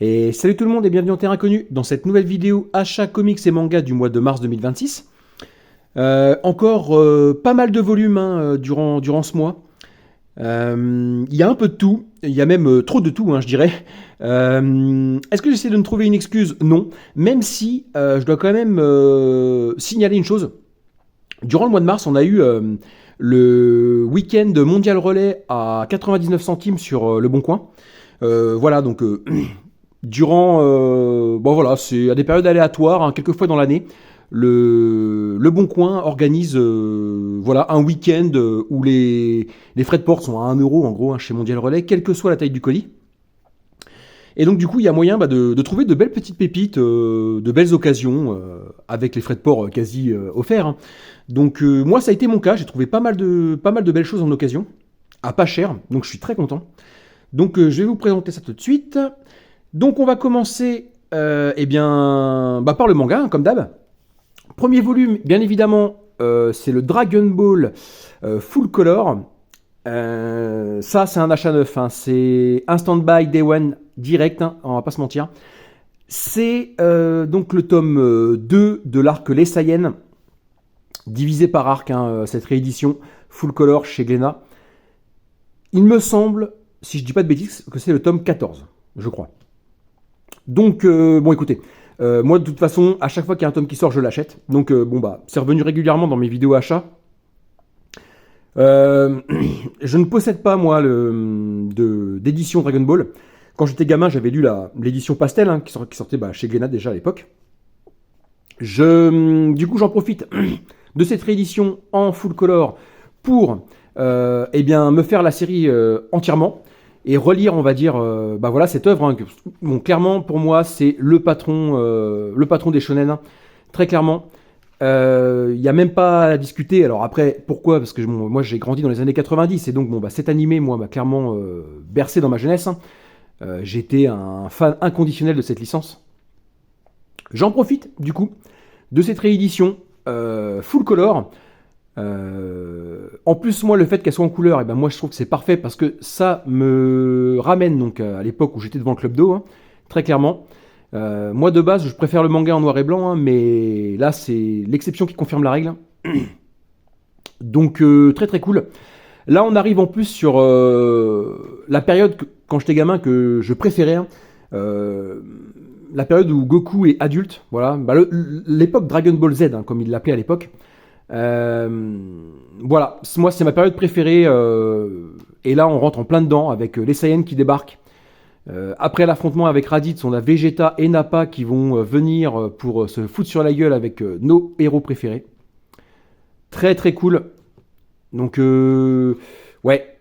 Et salut tout le monde et bienvenue en Terre Inconnue dans cette nouvelle vidéo achat comics et manga du mois de mars 2026. Encore pas mal de volumes durant ce mois. Il y a un peu de tout, il y a même trop de tout, je dirais. Est-ce que j'essaie de me trouver une excuse? Non. Même si je dois quand même signaler une chose. Durant le mois de mars, on a eu le week-end mondial relais à 99 centimes sur Le Bon Coin. Voilà, donc durant, bon voilà, c'est à des périodes aléatoires, quelques fois dans l'année, le Bon Coin organise voilà, un week-end où les frais de port sont à 1 € en gros chez Mondial Relais, quelle que soit la taille du colis. Et donc du coup, il y a moyen de trouver de belles petites pépites, de belles occasions, avec les frais de port quasi offerts. Donc moi, ça a été mon cas, j'ai trouvé pas mal de belles choses en occasion, à pas cher, donc je suis très content. Donc je vais vous présenter ça tout de suite. Donc on va commencer par le manga, comme d'hab. Premier volume, bien évidemment, c'est le Dragon Ball Full Color. Ça, c'est un achat neuf. C'est un stand-by Day One direct, on va pas se mentir. C'est donc le tome 2 de l'arc Les Saiyans, divisé par arc, cette réédition Full Color chez Glénat. Il me semble, si je dis pas de bêtises, que c'est le tome 14, je crois. Donc, bon, écoutez, moi, de toute façon, à chaque fois qu'il y a un tome qui sort, je l'achète. Donc, c'est revenu régulièrement dans mes vidéos achats. Je ne possède pas, moi, d'édition Dragon Ball. Quand j'étais gamin, j'avais lu l'édition Pastel, qui sortait chez Glénat déjà à l'époque. Du coup, j'en profite de cette réédition en full color pour me faire la série entièrement et relire, on va dire, cette œuvre. Bon, clairement, pour moi, c'est le patron des shonen, très clairement. Il n'y a même pas à discuter. Alors après, pourquoi? Parce que moi, j'ai grandi dans les années 90, et donc cet animé, moi, m'a clairement bercé dans ma jeunesse. J'étais un fan inconditionnel de cette licence. J'en profite, du coup, de cette réédition full color. En plus, moi, le fait qu'elle soit en couleur, moi, je trouve que c'est parfait parce que ça me ramène donc à l'époque où j'étais devant le Club d'eau, très clairement. Moi, de base, je préfère le manga en noir et blanc, mais là, c'est l'exception qui confirme la règle. Donc, très très cool. Là, on arrive en plus sur la période, quand j'étais gamin, que je préférais. La période où Goku est adulte, voilà. L'époque Dragon Ball Z, comme il l'appelait à l'époque. Voilà, moi c'est ma période préférée, et là on rentre en plein dedans avec les Saiyans qui débarquent. Après l'affrontement avec Raditz, on a Vegeta et Nappa qui vont venir pour se foutre sur la gueule avec nos héros préférés. Très très cool. Donc ouais,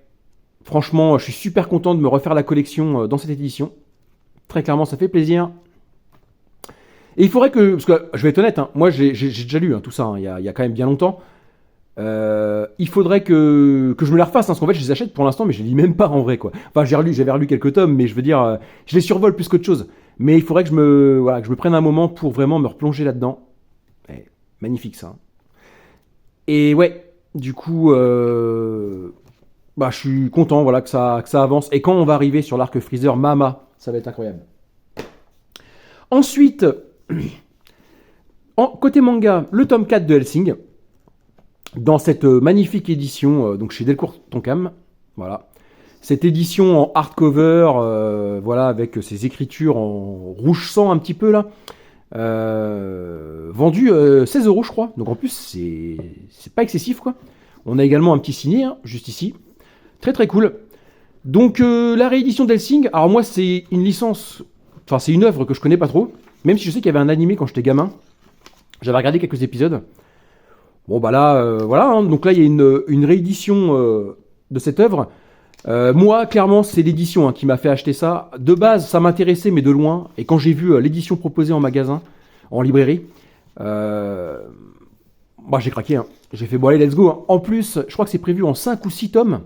franchement je suis super content de me refaire la collection dans cette édition. Très clairement ça fait plaisir. Et il faudrait que, parce que je vais être honnête, moi j'ai déjà lu tout ça, il y a quand même bien longtemps. Il faudrait que je me les refasse, parce qu'en fait je les achète pour l'instant, mais je les lis même pas en vrai, quoi. Enfin, j'avais relu quelques tomes, mais je veux dire, je les survole plus qu'autre chose. Mais il faudrait que je me prenne un moment pour vraiment me replonger là-dedans. Magnifique ça. Et ouais, du coup, je suis content, voilà, que ça avance. Et quand on va arriver sur l'arc Freezer, Mama, ça va être incroyable. Ensuite, côté manga, le tome 4 de Hellsing, dans cette magnifique édition donc chez Delcourt Tonkam, voilà. Cette édition en hardcover, voilà, avec ses écritures en rouge sang un petit peu là, vendu 16 € je crois. Donc en plus c'est pas excessif quoi. On a également un petit signé juste ici, très très cool. Donc la réédition d'Hellsing, alors moi c'est une licence, enfin c'est une œuvre que je connais pas trop, même si je sais qu'il y avait un animé quand j'étais gamin. J'avais regardé quelques épisodes. Bon là, voilà, donc là il y a une réédition de cette œuvre. Moi, clairement, c'est l'édition qui m'a fait acheter ça. De base, ça m'intéressait, mais de loin. Et quand j'ai vu l'édition proposée en magasin, en librairie, j'ai craqué. J'ai fait, bon allez, let's go. En plus, je crois que c'est prévu en 5 ou 6 tomes.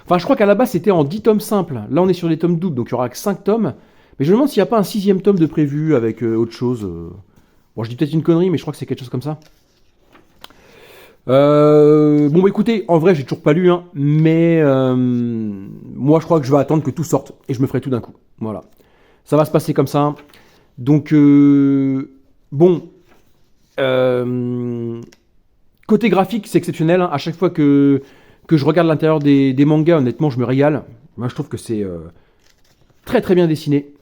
Enfin, je crois qu'à la base, c'était en 10 tomes simples. Là, on est sur des tomes doubles, donc il y aura que 5 tomes. Mais je me demande s'il n'y a pas un 6e tome de prévu avec autre chose. Bon, je dis peut-être une connerie, mais je crois que c'est quelque chose comme ça. Écoutez, en vrai j'ai toujours pas lu, mais moi je crois que je vais attendre que tout sorte et je me ferai tout d'un coup. Voilà. Ça va se passer comme ça. Donc, bon. Côté graphique, c'est exceptionnel. Hein. À chaque fois que je regarde l'intérieur des mangas, honnêtement, je me régale. Moi, je trouve que c'est très très bien dessiné.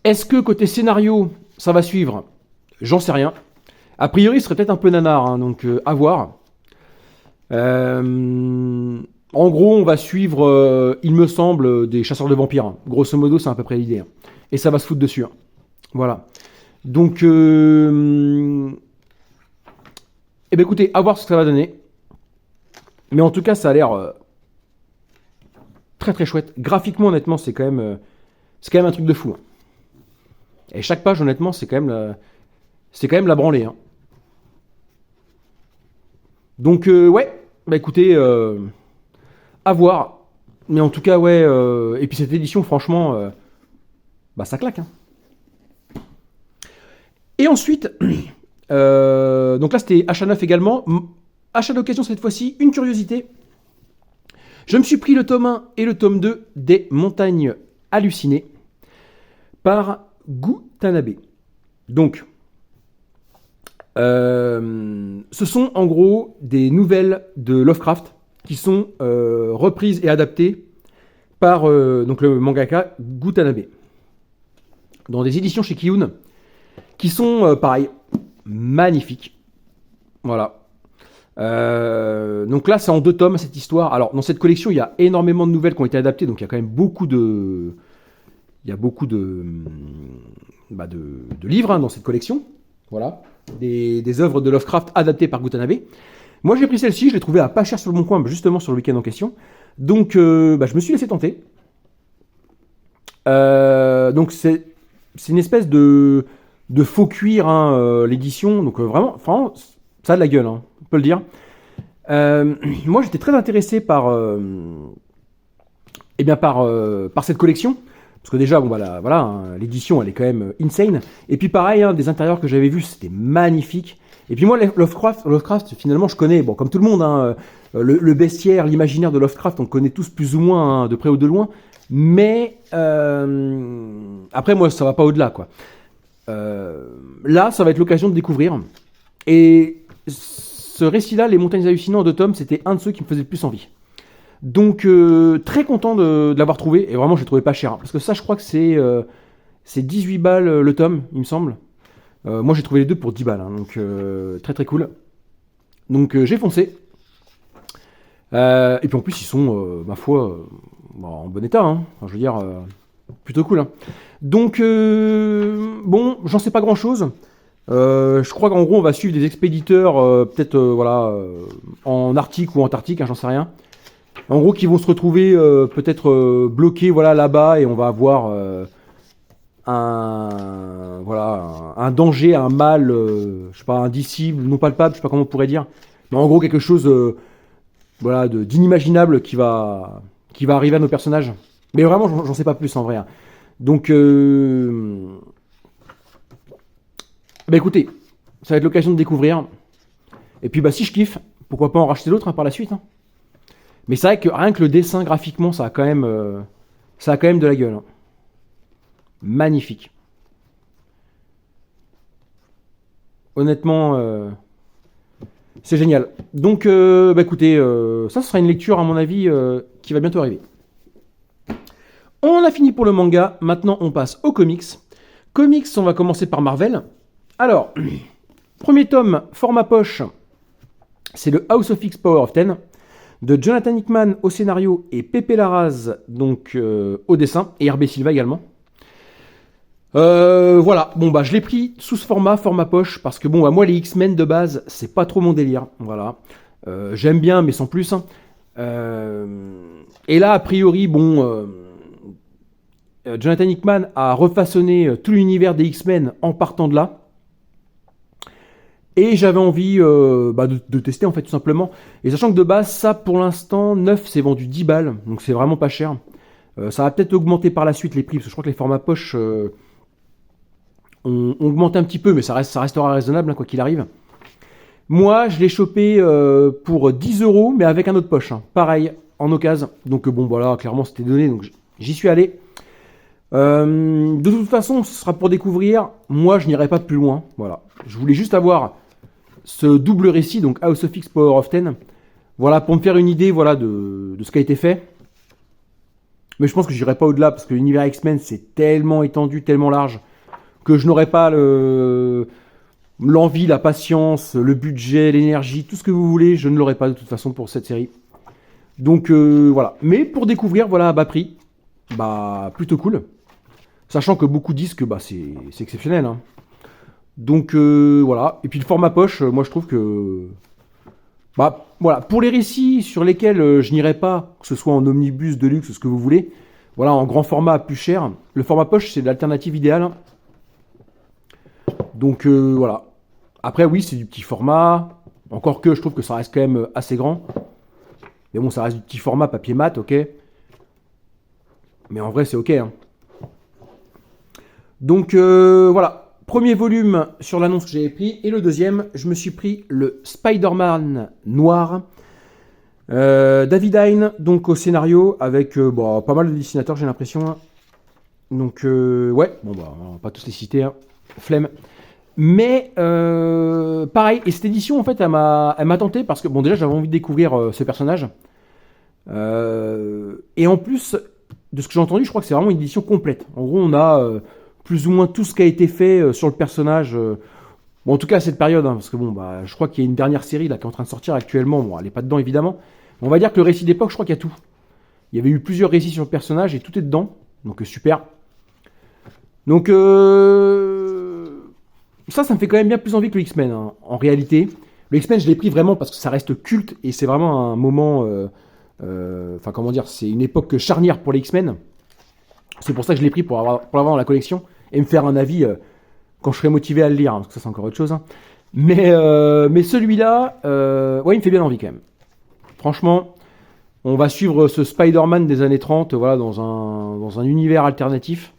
Est-ce que côté scénario, ça va suivre? J'en sais rien. A priori, ce serait peut-être un peu nanar, hein, donc à voir. En gros, on va suivre, il me semble, des chasseurs de vampires. Hein. Grosso modo, c'est à peu près l'idée. Hein. Et ça va se foutre dessus. Hein. Voilà. Donc, eh ben écoutez, à voir ce que ça va donner. Mais en tout cas, ça a l'air très très chouette. Graphiquement, honnêtement, c'est quand même un truc de fou. Hein. Et chaque page, honnêtement, c'est quand même la branlée. Hein. Donc, ouais, bah écoutez, à voir. Mais en tout cas, ouais. Et puis cette édition, franchement, bah ça claque. Hein. Et ensuite, donc là, c'était achat neuf également. Achat d'occasion cette fois-ci, une curiosité. Je me suis pris le tome 1 et le tome 2 des Montagnes Hallucinées par Gutanabe. Donc, ce sont en gros des nouvelles de Lovecraft qui sont reprises et adaptées par donc le mangaka Gutanabe dans des éditions chez Kiyun qui sont pareil magnifiques. Voilà. Donc là, c'est en 2 tomes cette histoire. Alors dans cette collection, il y a énormément de nouvelles qui ont été adaptées, donc il y a quand même beaucoup de livres hein, dans cette collection. Voilà, des œuvres de Lovecraft adaptées par Gutanabe. Moi, j'ai pris celle-ci, je l'ai trouvée à pas cher sur le bon coin, justement sur le week-end en question. Donc, je me suis laissé tenter. Donc c'est une espèce de faux cuir, hein, l'édition. Donc vraiment, ça a de la gueule, hein, on peut le dire. Moi, j'étais très intéressé par cette collection. Parce que déjà, bon, voilà, hein, l'édition, elle est quand même insane. Et puis pareil, hein, des intérieurs que j'avais vus, c'était magnifique. Et puis moi, Lovecraft, finalement, je connais, bon, comme tout le monde, hein, le bestiaire, l'imaginaire de Lovecraft, on connaît tous plus ou moins, hein, de près ou de loin. Mais après, moi, ça va pas au-delà, quoi. Là, ça va être l'occasion de découvrir. Et ce récit-là, Les Montagnes Hallucinées en 2 tomes, c'était un de ceux qui me faisait le plus envie. Donc, très content de l'avoir trouvé. Et vraiment, je l'ai trouvé pas cher. Hein, parce que ça, je crois que c'est 18 balles le tome, il me semble. Moi, j'ai trouvé les deux pour 10 balles. Hein, donc, très très cool. Donc, j'ai foncé. Et puis en plus, ils sont, ma foi, en bon état. Hein. Enfin, je veux dire, plutôt cool. Hein. Donc, bon, j'en sais pas grand-chose. Je crois qu'en gros, on va suivre des expéditeurs, peut-être en Arctique ou Antarctique, hein, j'en sais rien. En gros, qui vont se retrouver peut-être bloqués là-bas et on va avoir un danger, un mal, je sais pas, indicible, non palpable, je sais pas comment on pourrait dire. Mais en gros, quelque chose d'inimaginable qui va arriver à nos personnages. Mais vraiment, j'en sais pas plus en vrai. Hein. Donc, écoutez, ça va être l'occasion de découvrir. Et puis, si je kiffe, pourquoi pas en racheter d'autres hein, par la suite. Hein. Mais c'est vrai que rien que le dessin graphiquement, ça a quand même de la gueule. Hein. Magnifique. Honnêtement, c'est génial. Donc, écoutez, ça sera une lecture, à mon avis, qui va bientôt arriver. On a fini pour le manga. Maintenant, on passe aux comics. Comics, on va commencer par Marvel. Alors, premier tome, format poche, c'est le House of X Power of Ten, de Jonathan Hickman au scénario et Pepe Larraz donc au dessin, et RB Silva également. Voilà, bon je l'ai pris sous ce format poche, parce que moi les X-Men de base, c'est pas trop mon délire, voilà. J'aime bien, mais sans plus. Hein. Et là, a priori, Jonathan Hickman a refaçonné tout l'univers des X-Men en partant de là. Et j'avais envie de tester en fait tout simplement. Et sachant que de base, ça pour l'instant, 9 c'est vendu 10 balles, donc c'est vraiment pas cher. Ça va peut-être augmenter par la suite les prix, parce que je crois que les formats poche ont augmenté un petit peu, mais ça restera raisonnable hein, quoi qu'il arrive. Moi, je l'ai chopé pour 10 €, mais avec un autre poche. Hein. Pareil, en occasion. Donc bon, voilà, clairement c'était donné, donc j'y suis allé. De toute façon, ce sera pour découvrir. Moi, je n'irai pas plus loin. Voilà. Je voulais juste avoir ce double récit, donc House of X, Power of Ten. Voilà, pour me faire une idée, voilà, de ce qui a été fait. Mais je pense que j'irai pas au-delà parce que l'univers X-Men c'est tellement étendu, tellement large que je n'aurai pas l'envie, la patience, le budget, l'énergie, tout ce que vous voulez, je ne l'aurai pas de toute façon pour cette série. Donc voilà. Mais pour découvrir, voilà, à bas prix, bah plutôt cool. Sachant que beaucoup disent que bah, c'est exceptionnel. Hein. Donc voilà. Et puis le format poche, moi je trouve que... Bah voilà, pour les récits sur lesquels je n'irai pas, que ce soit en omnibus, de luxe, ce que vous voulez, voilà, en grand format plus cher, le format poche c'est l'alternative idéale. Donc voilà. Après oui, c'est du petit format, encore que je trouve que ça reste quand même assez grand. Mais bon, ça reste du petit format, papier mat, ok. Mais en vrai c'est ok. Hein. Donc voilà. Premier volume sur l'annonce que j'avais pris. Et le deuxième, je me suis pris le Spider-Man noir. David Hein, donc au scénario, avec bon, pas mal de dessinateurs, j'ai l'impression. Donc, ouais, bon, bah, on va pas tous les citer, hein. Flemme. Mais, pareil, et cette édition, en fait, elle m'a tenté parce que, bon, déjà, j'avais envie de découvrir ce personnage. Et en plus, de ce que j'ai entendu, je crois que c'est vraiment une édition complète. En gros, on a plus ou moins tout ce qui a été fait sur le personnage. Bon, en tout cas à cette période, hein, parce que bon, bah, je crois qu'il y a une dernière série là qui est en train de sortir actuellement. Bon, elle est pas dedans évidemment. Mais on va dire que le récit d'époque, je crois qu'il y a tout. Il y avait eu plusieurs récits sur le personnage et tout est dedans. Donc super. Donc ça me fait quand même bien plus envie que le X-Men. Hein, en réalité, le X-Men, je l'ai pris vraiment parce que ça reste culte et c'est vraiment un moment. Enfin, comment dire, c'est une époque charnière pour les X-Men. C'est pour ça que je l'ai pris pour l'avoir dans la collection et me faire un avis quand je serai motivé à le lire, hein, parce que ça c'est encore autre chose. Hein. Mais celui-là, ouais, il me fait bien envie quand même. Franchement, on va suivre ce Spider-Man des années 30, voilà, dans un univers alternatif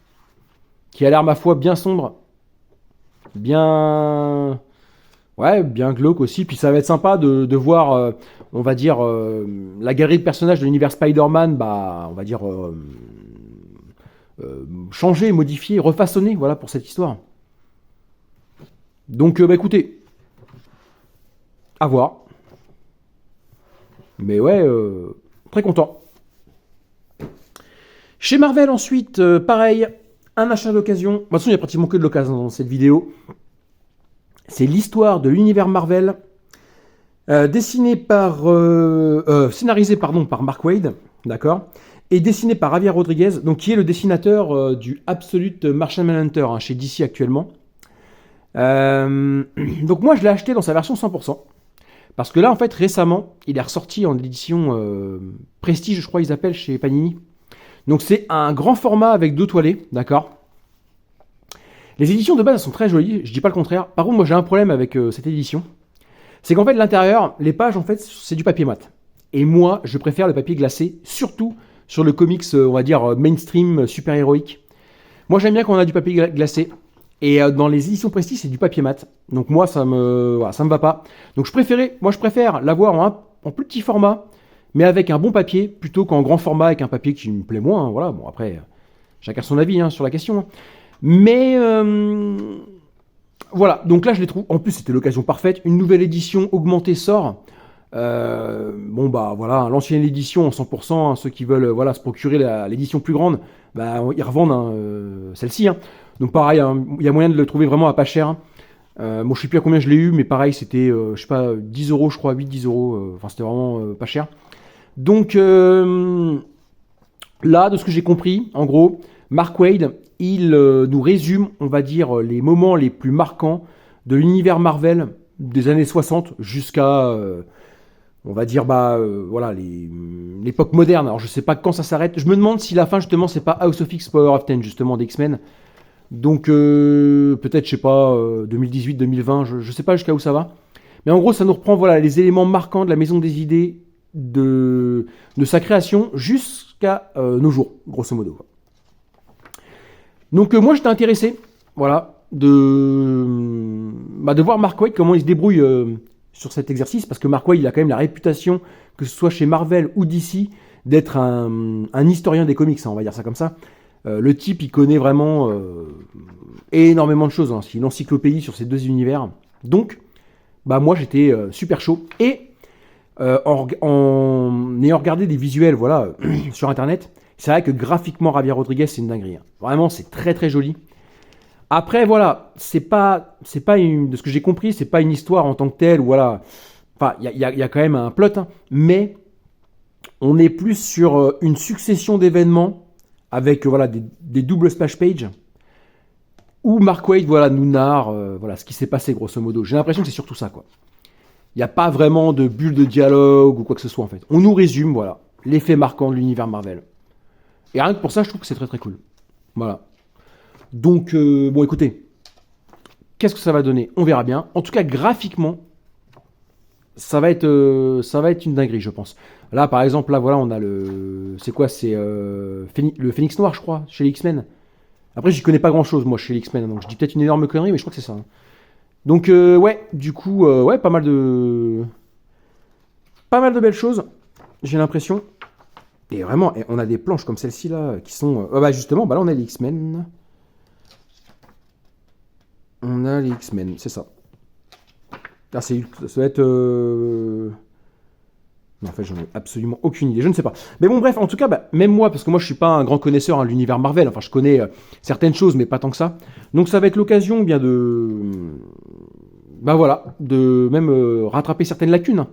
qui a l'air, ma foi, bien sombre, bien, ouais, bien glauque aussi. Puis ça va être sympa de voir, on va dire, la galerie de personnages de l'univers Spider-Man, bah, on va dire, changer, modifier, refaçonner, voilà, pour cette histoire. Donc, bah écoutez, à voir. Mais ouais, très content. Chez Marvel, ensuite, pareil, un achat d'occasion. De toute façon, il n'y a pratiquement que de l'occasion dans cette vidéo. C'est l'histoire de l'univers Marvel, scénarisé pardon, par Mark Waid, d'accord, et dessiné par Javier Rodriguez, donc qui est le dessinateur du Absolute Martian Manhunter hein, chez DC actuellement. Donc moi, je l'ai acheté dans sa version 100%. Parce que là, en fait, récemment, il est ressorti en édition Prestige, je crois ils appellent, chez Panini. Donc c'est un grand format avec 2 toilets, d'accord. Les éditions de base, elles sont très jolies, je dis pas le contraire. Par contre, moi, j'ai un problème avec cette édition. C'est qu'en fait, l'intérieur, les pages, en fait, c'est du papier mat. Et moi, je préfère le papier glacé, surtout sur le comics, on va dire, mainstream, super-héroïque. Moi, j'aime bien quand on a du papier glacé. Et dans les éditions Prestige, c'est du papier mat. Donc moi, ça me va pas. Donc je préfère l'avoir en plus petit format, mais avec un bon papier, plutôt qu'en grand format avec un papier qui me plaît moins. Hein, voilà, bon après, chacun son avis hein, sur la question. Hein. Mais voilà, donc là je les trouve. En plus, c'était l'occasion parfaite. Une nouvelle édition augmentée sort. Bon bah voilà, l'ancienne édition en 100%, hein, ceux qui veulent voilà, se procurer l'édition plus grande, bah, ils revendent hein, celle-ci. Hein. Donc pareil, hein, il y a moyen de le trouver vraiment à pas cher. Bon, je sais plus à combien je l'ai eu, mais pareil, c'était, je sais pas, 10 euros, je crois, 8-10 euros. Enfin, c'était vraiment pas cher. Donc là, de ce que j'ai compris, en gros, Mark Waid, il nous résume, on va dire, les moments les plus marquants de l'univers Marvel des années 60 jusqu'à, on va dire, bah, voilà, l'époque moderne. Alors, je sais pas quand ça s'arrête. Je me demande si la fin, justement, c'est pas House of X, Power of Ten, justement, d'X-Men. Donc peut-être, je sais pas, 2018-2020, je sais pas jusqu'à où ça va. Mais en gros, ça nous reprend voilà, les éléments marquants de la Maison des Idées, de sa création jusqu'à nos jours, grosso modo. Donc moi, j'étais intéressé, voilà, de voir Mark Waid, comment il se débrouille sur cet exercice, parce que Mark Waid, il a quand même la réputation, que ce soit chez Marvel ou DC, d'être un historien des comics, hein, on va dire ça comme ça. Le type, il connaît vraiment énormément de choses. Hein. C'est une encyclopédie sur ces deux univers. Donc, bah moi, j'étais super chaud. Et en ayant regardé des visuels, voilà, sur Internet, c'est vrai que graphiquement, Javier Rodriguez, c'est une dinguerie. Hein. Vraiment, c'est très très joli. Après, voilà, c'est pas de ce que j'ai compris, c'est pas une histoire en tant que telle. Voilà. Enfin, il y a quand même un plot, hein, mais on est plus sur une succession d'événements avec voilà, des doubles splash pages où Mark Waid voilà, nous narre voilà, ce qui s'est passé grosso modo. J'ai l'impression que c'est surtout ça, quoi. Il n'y a pas vraiment de bulle de dialogue ou quoi que ce soit en fait. On nous résume voilà, les faits marquants de l'univers Marvel. Et rien que pour ça, je trouve que c'est très très cool. Voilà. Donc, bon écoutez, qu'est-ce que ça va donner? On verra bien. En tout cas, graphiquement, ça va être une dinguerie, je pense. Là, par exemple, là, voilà, on a le... C'est quoi? C'est le Phénix Noir, je crois, chez les X-Men. Après, j'y connais pas grand-chose, moi, chez les X-Men. Donc, je dis peut-être une énorme connerie, mais je crois que c'est ça. Hein. Donc, ouais, du coup, ouais, pas mal de belles choses, j'ai l'impression. Et vraiment, on a des planches comme celle-ci, là, qui sont... bah, justement, bah là, on a les X-Men. On a les X-Men, c'est ça. Ah, ça doit être... Non, en fait, j'en ai absolument aucune idée, je ne sais pas. Mais bon, bref, en tout cas, bah, même moi, parce que moi, je suis pas un grand connaisseur de l'univers Marvel, enfin, je connais certaines choses, mais pas tant que ça. Donc, ça va être l'occasion, bien, de... Bah voilà, de même rattraper certaines lacunes. Hein.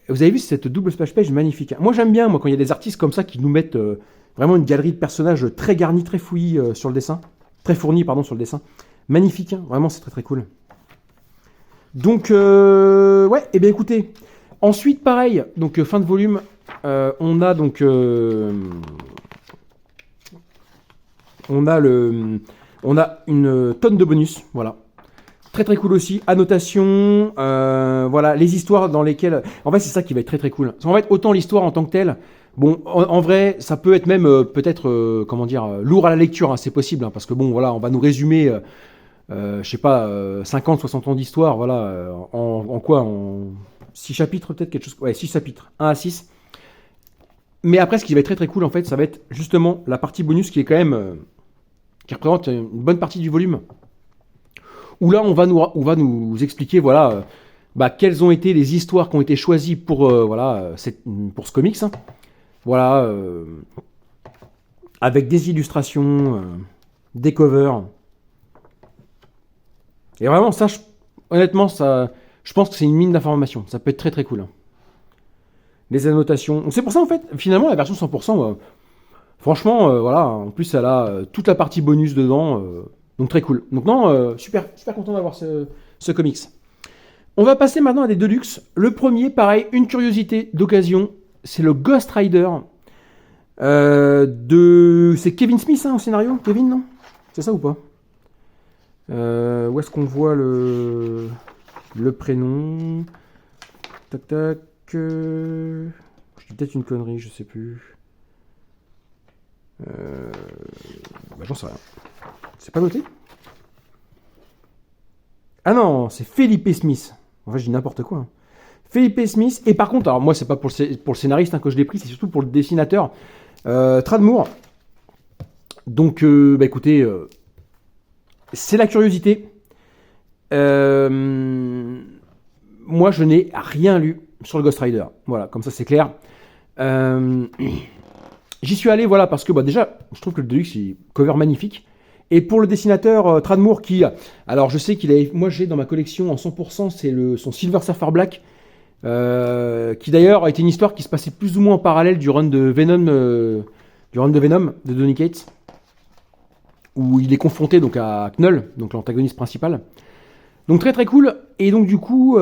Vous avez vu cette double splash page magnifique. Hein. Moi, j'aime bien, moi, quand il y a des artistes comme ça qui nous mettent vraiment une galerie de personnages très garnie, très fouillis sur le dessin. Très fournie, pardon, sur le dessin. Magnifique, hein. Vraiment, c'est très très cool. Donc, ouais, et bien écoutez... Ensuite, pareil, donc fin de volume, on a donc on a une tonne de bonus, voilà, très très cool aussi, annotation, voilà, les histoires dans lesquelles, en fait c'est ça qui va être très très cool. Parce qu'en fait autant l'histoire en tant que telle, bon, en vrai ça peut être même peut-être comment dire lourd à la lecture, hein, c'est possible, hein, parce que bon voilà, on va nous résumer. Je sais pas, 50, 60 ans d'histoire, voilà, en quoi, en 6 chapitres peut-être, quelque chose, ouais, 6 chapitres, 1 à 6. Mais après, ce qui va être très très cool, en fait, ça va être justement la partie bonus qui est quand même, qui représente une bonne partie du volume, où là, on va nous expliquer, voilà, bah, quelles ont été les histoires qui ont été choisies pour, voilà, pour ce comics, hein. Voilà, avec des illustrations, des covers. Et vraiment, ça, honnêtement, ça, je pense que c'est une mine d'informations. Ça peut être très très cool. Hein. Les annotations. C'est pour ça, en fait, finalement, la version 100%, franchement, voilà, en plus, elle a toute la partie bonus dedans. Donc très cool. Donc non, super, super content d'avoir ce comics. On va passer maintenant à des Deluxe. Le premier, pareil, une curiosité d'occasion, c'est le Ghost Rider. C'est Kevin Smith, hein, au scénario. Kevin, non? C'est ça ou pas? Où est-ce qu'on voit le prénom? Tac tac. Je dis peut-être une connerie, je sais plus. Bah, j'en sais rien. C'est pas noté? Ah non, c'est Felipe Smith. En fait, je dis n'importe quoi. Hein. Felipe Smith. Et par contre, alors moi, c'est pas pour le scénariste hein, que je l'ai pris, c'est surtout pour le dessinateur. Tradmoor. Donc, bah écoutez. C'est la curiosité. Moi, je n'ai rien lu sur le Ghost Rider. Voilà, comme ça, c'est clair. J'y suis allé, voilà, parce que bah, déjà, je trouve que le Deluxe, il cover magnifique. Et pour le dessinateur Tradmoor, qui... Alors, je sais qu'il a... Moi, j'ai dans ma collection, en 100%, c'est son Silver Surfer Black, qui d'ailleurs a été une histoire qui se passait plus ou moins en parallèle du run de Venom, de Donny Cates. Où il est confronté donc à Knull, donc l'antagoniste principal. Donc très très cool. Et donc du coup,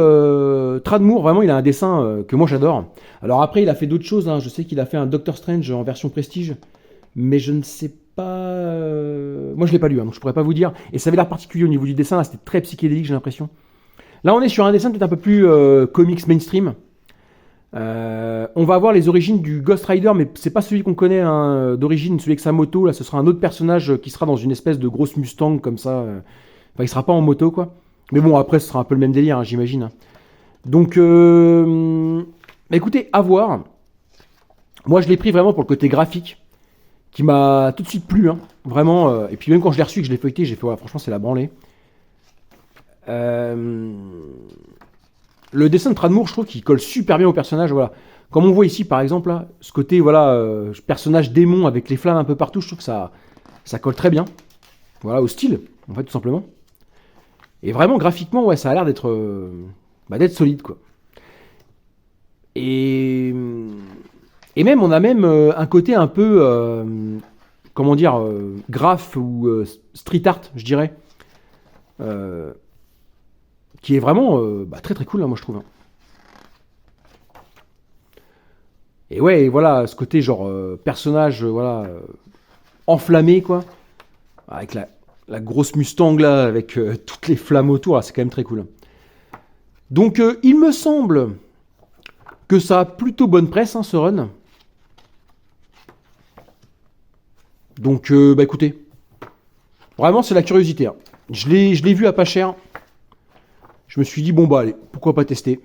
Tradmoor, vraiment, il a un dessin que moi j'adore. Alors après, il a fait d'autres choses. Hein. Je sais qu'il a fait un Doctor Strange en version Prestige, mais je ne sais pas. Moi, je l'ai pas lu, hein, donc je pourrais pas vous dire. Et ça avait l'air particulier au niveau du dessin. Là, c'était très psychédélique, j'ai l'impression. Là, on est sur un dessin peut-être un peu plus comics mainstream. On va avoir les origines du Ghost Rider, mais c'est pas celui qu'on connaît hein, d'origine, celui avec sa moto. Là, ce sera un autre personnage qui sera dans une espèce de grosse Mustang comme ça. Enfin, il sera pas en moto, quoi. Mais bon, après, ce sera un peu le même délire, hein, j'imagine. Donc, bah, écoutez, à voir. Moi, je l'ai pris vraiment pour le côté graphique, qui m'a tout de suite plu, hein. Vraiment. Et puis même quand je l'ai reçu et que je l'ai feuilleté, j'ai fait, ouais, franchement, c'est la branlée. Euh, Le dessin de Tradmoor, je trouve qu'il colle super bien au personnage. Voilà. Comme on voit ici, par exemple, là, ce côté voilà, personnage démon avec les flammes un peu partout, je trouve que ça colle très bien. Voilà, au style, en fait, tout simplement. Et vraiment, graphiquement, ouais, ça a l'air d'être solide, quoi. Et, et même, on a même un côté un peu, comment dire, graph ou street art, je dirais, euh, qui est vraiment très très cool, hein, moi je trouve, hein. Et ouais, et voilà, ce côté genre personnage, voilà, enflammé, quoi, avec la grosse Mustang là, avec toutes les flammes autour, là, c'est quand même très cool. Donc, il me semble que ça a plutôt bonne presse, hein, ce run. Donc, bah écoutez, vraiment, c'est la curiosité, hein. Je l'ai vu à pas cher. Je me suis dit, bon, bah allez, pourquoi pas tester.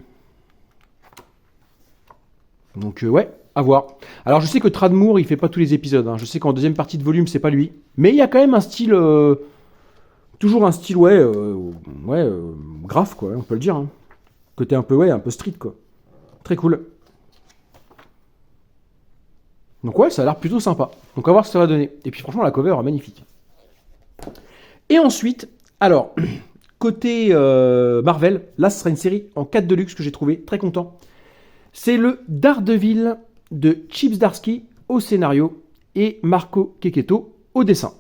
Donc, ouais, à voir. Alors, je sais que Tradmoor, il fait pas tous les épisodes, hein. Je sais qu'en deuxième partie de volume, c'est pas lui. Mais il y a quand même un style. Toujours un style, ouais, graphe, quoi, on peut le dire, hein. Côté un peu, ouais, un peu street, quoi. Très cool. Donc, ouais, ça a l'air plutôt sympa. Donc, à voir ce que ça va donner. Et puis, franchement, la cover est magnifique. Et ensuite, alors, côté Marvel, là, ce sera une série en 4 deluxe que j'ai trouvé très content. C'est le Daredevil de Chip Zdarsky au scénario et Marco Checchetto au dessin.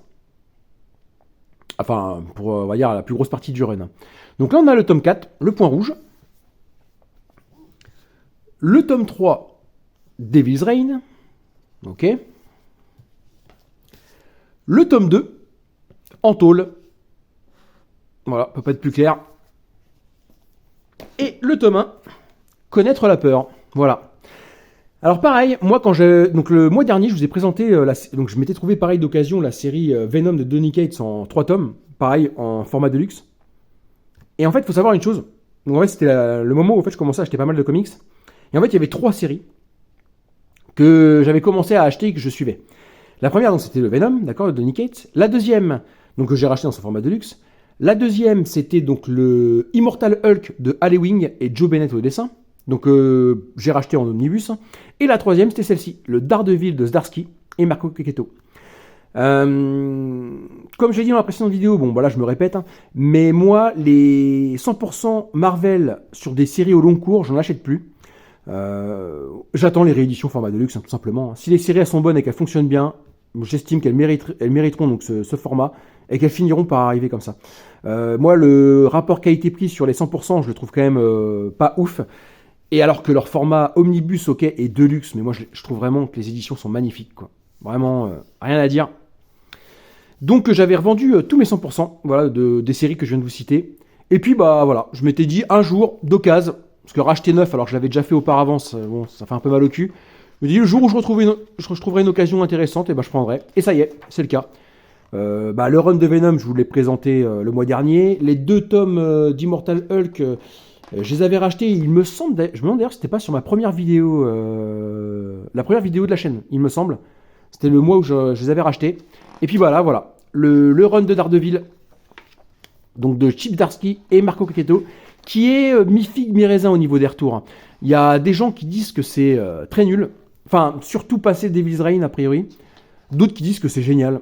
Enfin, pour, on va dire, la plus grosse partie du run. Donc là, on a le tome 4, le point rouge. Le tome 3, Devil's Reign. Ok. Le tome 2, en tôle. Voilà, peut pas être plus clair. Et le tome 1, Connaître la peur. Voilà. Alors pareil, moi donc le mois dernier, je vous ai présenté donc je m'étais trouvé pareil d'occasion la série Venom de Donny Cates en 3 tomes, pareil en format de luxe. Et en fait, il faut savoir une chose. Donc en fait, c'était le moment où en fait je commençais à acheter pas mal de comics. Et en fait, il y avait 3 séries que j'avais commencé à acheter et que je suivais. La première, donc c'était le Venom, d'accord, de Donny Cates. La deuxième, donc que j'ai racheté dans son format de luxe. La deuxième, c'était donc le Immortal Hulk de Hal Ewing et Joe Bennett au dessin. Donc j'ai racheté en omnibus. Et la troisième, c'était celle-ci, le Daredevil de Zdarsky et Marco Checchetto. Comme je l'ai dit dans la précédente vidéo, bon, voilà, je me répète, hein, mais moi, les 100% Marvel sur des séries au long cours, j'en achète plus. J'attends les rééditions format de luxe, hein, tout simplement. Si les séries elles sont bonnes et qu'elles fonctionnent bien, j'estime qu'elles mériteront donc ce format et qu'elles finiront par arriver comme ça. Moi, le rapport qualité-prix sur les 100%, je le trouve quand même pas ouf. Et alors que leur format omnibus, ok, est deluxe, mais moi je trouve vraiment que les éditions sont magnifiques, quoi. Vraiment, rien à dire. Donc j'avais revendu tous mes 100%, voilà, des séries que je viens de vous citer. Et puis bah voilà, je m'étais dit un jour, d'occasion, parce que racheter neuf alors que je l'avais déjà fait auparavant, bon, ça fait un peu mal au cul. Je me dis le jour où je retrouverai une occasion intéressante, et ben je prendrai. Et ça y est, c'est le cas. Le run de Venom, je vous l'ai présenté le mois dernier. Les 2 tomes d'Immortal Hulk, je les avais rachetés, il me semble, je me demande d'ailleurs si c'était pas sur ma première vidéo, la première vidéo de la chaîne, il me semble. C'était le mois où je les avais rachetés. Et puis voilà. Le run de Daredevil, donc de Chip Zdarsky et Marco Checchetto, qui est mi-figue, mi-raisin au niveau des retours. Il y a des gens qui disent que c'est très nul. Enfin, surtout passé Devil's Reign, a priori. D'autres qui disent que c'est génial.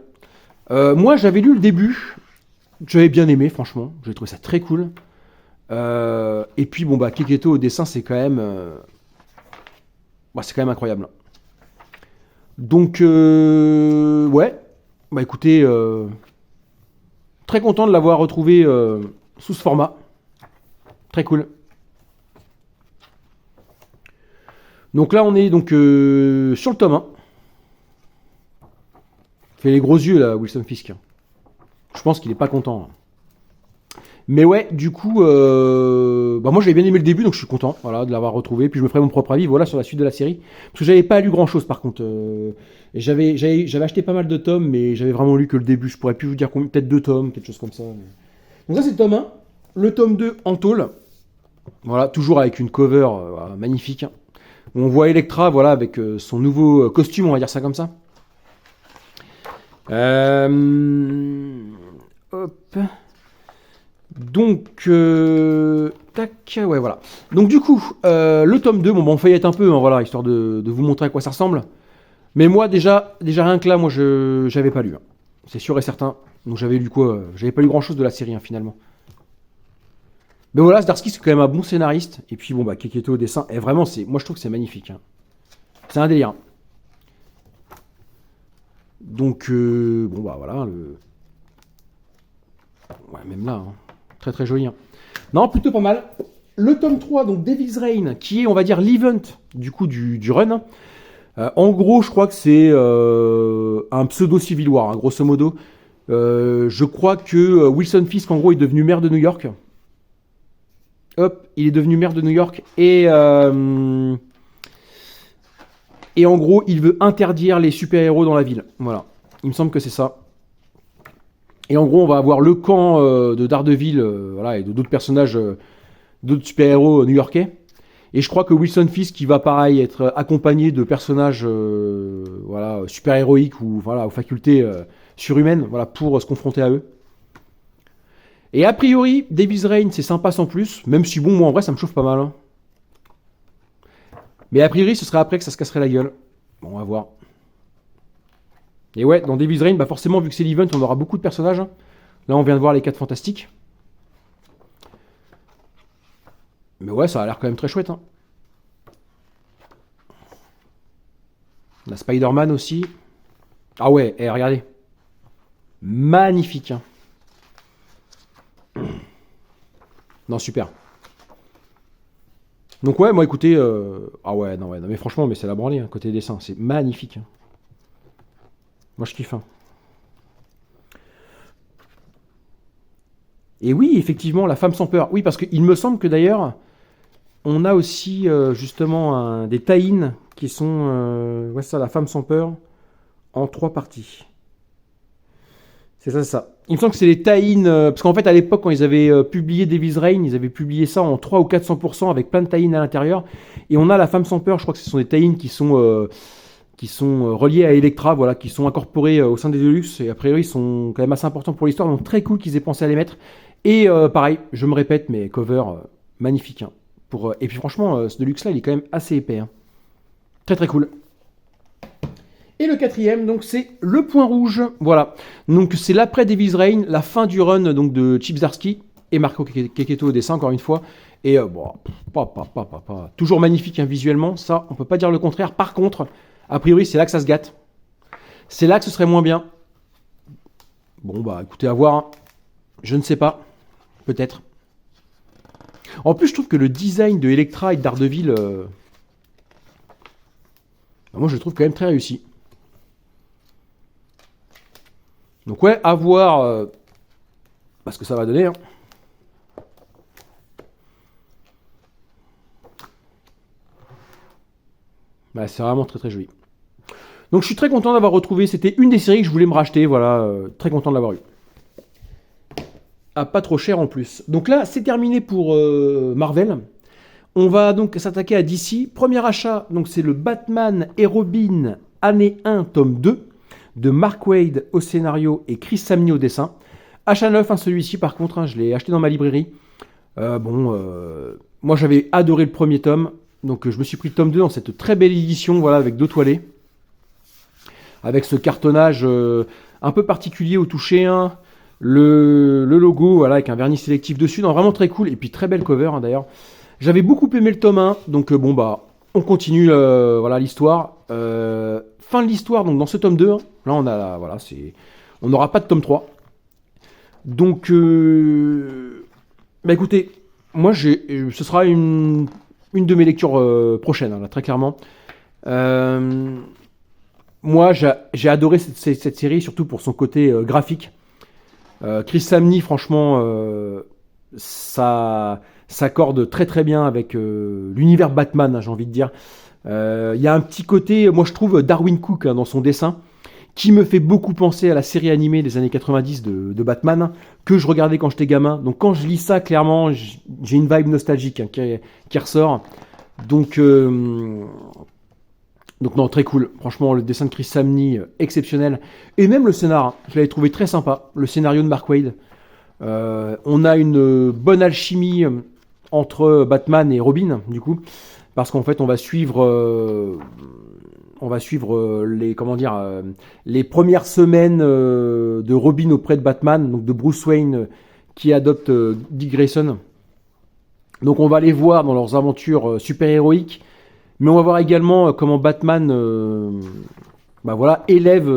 Moi, j'avais lu le début. J'avais bien aimé, franchement. J'ai trouvé ça très cool. Et puis, bon, bah, Checchetto au dessin, c'est quand même... c'est quand même incroyable. Donc, ouais. Bah, écoutez, très content de l'avoir retrouvé sous ce format. Très cool. Donc là, on est donc sur le tome 1. Il fait les gros yeux, là, Wilson Fisk. Je pense qu'il est pas content. Mais ouais, du coup, moi j'avais bien aimé le début, donc je suis content, voilà, de l'avoir retrouvé. Puis je me ferai mon propre avis, voilà, sur la suite de la série. Parce que j'avais pas lu grand chose, par contre. Et j'avais acheté pas mal de tomes, mais j'avais vraiment lu que le début. Je pourrais plus vous dire combien, peut-être 2 tomes, quelque chose comme ça. Donc ça, c'est le tome 1. Le tome 2 en tôle. Voilà, toujours avec une cover magnifique. On voit Elektra, voilà, avec son nouveau costume, on va dire ça comme ça. Hop. Donc, tac, ouais, voilà. Donc, du coup, le tome 2, bon, on feuillette un peu, hein, voilà, histoire de vous montrer à quoi ça ressemble. Mais moi, déjà rien que là, moi, j'avais pas lu. Hein. C'est sûr et certain. Donc, j'avais lu quoi J'avais pas lu grand-chose de la série, hein, finalement. Mais voilà, Zdarsky, c'est quand même un bon scénariste. Et puis, bon, bah, Keketo au dessin. Et vraiment, moi, je trouve que c'est magnifique. Hein. C'est un délire. Donc, bon, bah, voilà. Ouais, même là, hein. Très, très joli. Hein. Non, plutôt pas mal. Le tome 3, donc Devil's Reign, qui est, on va dire, l'event, du coup, du run. En gros, je crois que c'est un pseudo Civil War, hein, grosso modo. Je crois que Wilson Fisk, en gros, est devenu maire de New York. Hop, il est devenu maire de New York et en gros, il veut interdire les super-héros dans la ville. Voilà, il me semble que c'est ça. Et en gros, on va avoir le camp de Daredevil voilà, et de d'autres personnages, d'autres super-héros new-yorkais. Et je crois que Wilson Fisk, qui va pareil être accompagné de personnages voilà, super-héroïques ou voilà, aux facultés surhumaines voilà, pour se confronter à eux. Et a priori, Devil's Reign, c'est sympa sans plus, même si bon, moi en vrai, ça me chauffe pas mal. Hein. Mais a priori, ce serait après que ça se casserait la gueule. Bon, on va voir. Et ouais, dans Devil's Reign, bah forcément, vu que c'est l'event, on aura beaucoup de personnages. Hein. Là, on vient de voir les 4 fantastiques. Mais ouais, ça a l'air quand même très chouette. Hein. La Spider-Man aussi. Ah ouais, regardez. Magnifique. Hein. Non, super. Donc ouais, moi écoutez, ah ouais, non, mais franchement, mais c'est la branlée, hein, côté dessin, c'est magnifique. Hein. Moi je kiffe. Hein. Et oui, effectivement, la femme sans peur. Oui, parce qu'il me semble que d'ailleurs, on a aussi justement des tie-in qui sont, ouais ça, la femme sans peur, en 3 parties. C'est ça, c'est ça. Il me semble que c'est les tie-in, parce qu'en fait à l'époque quand ils avaient publié Devil's Reign, ils avaient publié ça en 3 ou 400% avec plein de tie-in à l'intérieur. Et on a la femme sans peur, je crois que ce sont des tie-in qui sont reliés à Elektra, voilà, qui sont incorporés au sein des Deluxe. Et a priori ils sont quand même assez importants pour l'histoire, donc très cool qu'ils aient pensé à les mettre. Et pareil, je me répète, mais cover magnifique. Hein, et puis franchement, ce Deluxe là il est quand même assez épais. Hein. Très très cool. Et le 4e, donc c'est le point rouge, voilà. Donc c'est l'après Devil's Reign, la fin du run donc de Chip Zdarsky et Marco Checchetto au dessin encore une fois. Et bon, toujours magnifique hein, visuellement, ça on peut pas dire le contraire. Par contre, a priori c'est là que ça se gâte. C'est là que ce serait moins bien. Bon bah écoutez, à voir. Hein. Je ne sais pas, peut-être. En plus je trouve que le design de Elektra et de Daredevil, moi je le trouve quand même très réussi. Donc ouais, à voir ce que ça va donner. Hein. Bah, c'est vraiment très très joli. Donc je suis très content d'avoir retrouvé, c'était une des séries que je voulais me racheter, voilà, très content de l'avoir eu. Ah, pas trop cher en plus. Donc là, c'est terminé pour Marvel. On va donc s'attaquer à DC. Premier achat, donc c'est le Batman et Robin, année 1, tome 2. De Mark Waid au scénario et Chris Samney au dessin. Achat neuf, hein, celui-ci par contre, hein, je l'ai acheté dans ma librairie. Moi j'avais adoré le premier tome, donc je me suis pris le tome 2 dans cette très belle édition, voilà, avec 2 toilets. Avec ce cartonnage un peu particulier au toucher, hein, le logo, voilà, avec un vernis sélectif dessus, non, vraiment très cool, et puis très belle cover hein, d'ailleurs. J'avais beaucoup aimé le tome 1, donc bon bah, on continue voilà, l'histoire. Fin de l'histoire, donc dans ce tome 2, hein, là on a voilà, on n'aura pas de tome 3. Donc bah écoutez, moi ce sera une de mes lectures prochaines, hein, là, très clairement. Moi j'ai adoré cette série, surtout pour son côté graphique. Chris Samney, franchement, ça s'accorde très très bien avec l'univers Batman, hein, j'ai envie de dire. Il y a un petit côté, moi je trouve, Darwin Cook hein, dans son dessin, qui me fait beaucoup penser à la série animée des années 90 de Batman, hein, que je regardais quand j'étais gamin. Donc quand je lis ça, clairement, j'ai une vibe nostalgique hein, qui ressort. Donc, non, très cool. Franchement, le dessin de Chris Samnee, exceptionnel. Et même le scénar, hein, je l'avais trouvé très sympa. Le scénario de Mark Waid. On a une bonne alchimie entre Batman et Robin, du coup. Parce qu'en fait, on va suivre les, comment dire, les premières semaines de Robin auprès de Batman, donc de Bruce Wayne qui adopte Dick Grayson. Donc on va les voir dans leurs aventures super-héroïques, mais on va voir également comment Batman élève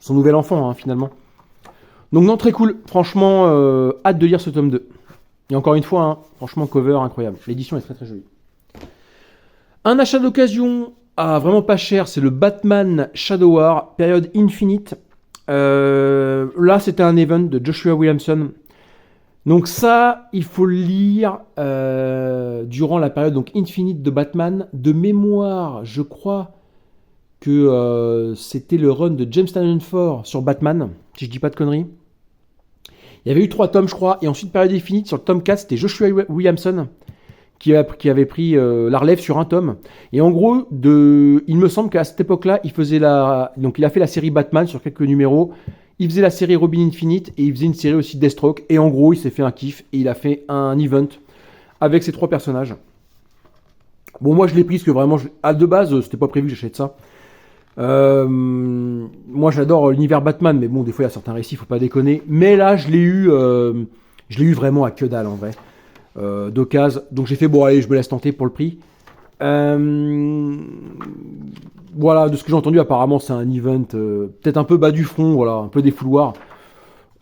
son nouvel enfant, hein, finalement. Donc non, très cool. Franchement, hâte de lire ce tome 2. Et encore une fois, hein, franchement, cover incroyable. L'édition est très très jolie. Un achat d'occasion vraiment pas cher, c'est le Batman Shadow War, période Infinite. Là, c'était un event de Joshua Williamson. Donc ça, il faut le lire durant la période donc Infinite de Batman. De mémoire, je crois que c'était le run de James Tynion IV sur Batman, si je dis pas de conneries. Il y avait eu 3 tomes, je crois, et ensuite période Infinite sur le tome 4, c'était Joshua Williamson qui avait pris la relève sur un tome. Et en gros, il me semble qu'à cette époque-là, il a fait la série Batman sur quelques numéros. Il faisait la série Robin Infinite et il faisait une série aussi Deathstroke. Et en gros, il s'est fait un kiff et il a fait un event avec ces 3 personnages. Bon, moi je l'ai pris parce que vraiment, de base, c'était pas prévu que j'achète ça. Moi j'adore l'univers Batman, mais bon, des fois il y a certains récits, faut pas déconner. Mais là, je l'ai eu vraiment à que dalle en vrai. D'occasion. Donc j'ai fait, bon allez, je me laisse tenter pour le prix. Voilà, de ce que j'ai entendu, apparemment c'est un event peut-être un peu bas du front, voilà, un peu des fouloirs.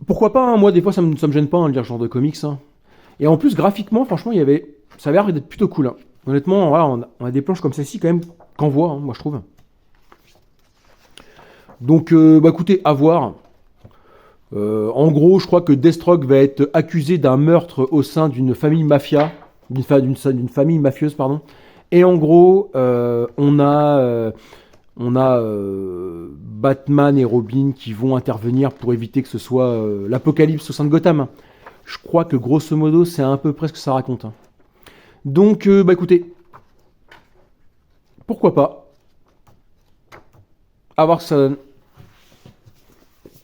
Pourquoi pas, hein, moi des fois ça me gêne pas hein, de lire ce genre de comics. Hein. Et en plus graphiquement, franchement, ça avait l'air d'être plutôt cool. Hein. Honnêtement, voilà, on a des planches comme celle-ci quand même qu'en voit, hein, moi je trouve. Donc écoutez, à voir. En gros, je crois que Deathstroke va être accusé d'un meurtre au sein d'une famille mafia, d'une famille mafieuse, pardon. Et en gros, on a Batman et Robin qui vont intervenir pour éviter que ce soit l'apocalypse au sein de Gotham. Je crois que grosso modo, c'est à peu près ce que ça raconte. Hein. Donc, écoutez, pourquoi pas. À voir ce que ça donne.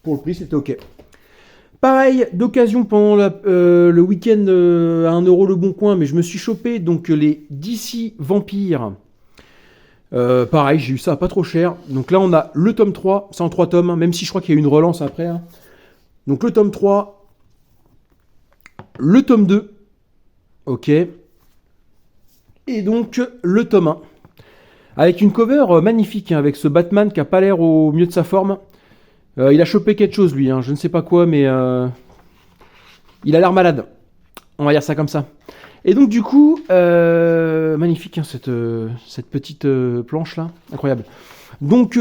Pour le prix, c'était ok. Pareil, d'occasion pendant le week-end à 1€ le bon coin, mais je me suis chopé donc les DC Vampires. Pareil, j'ai eu ça pas trop cher. Donc là, on a le tome 3, c'est en 3 tomes, hein, même si je crois qu'il y a eu une relance après. Hein. Donc le tome 3, le tome 2, ok. Et donc le tome 1. Avec une cover magnifique, hein, avec ce Batman qui a pas l'air au mieux de sa forme. Il a chopé quelque chose, lui, hein, je ne sais pas quoi, mais il a l'air malade. On va dire ça comme ça. Et donc, du coup, magnifique, hein, cette petite planche-là. Incroyable. Donc,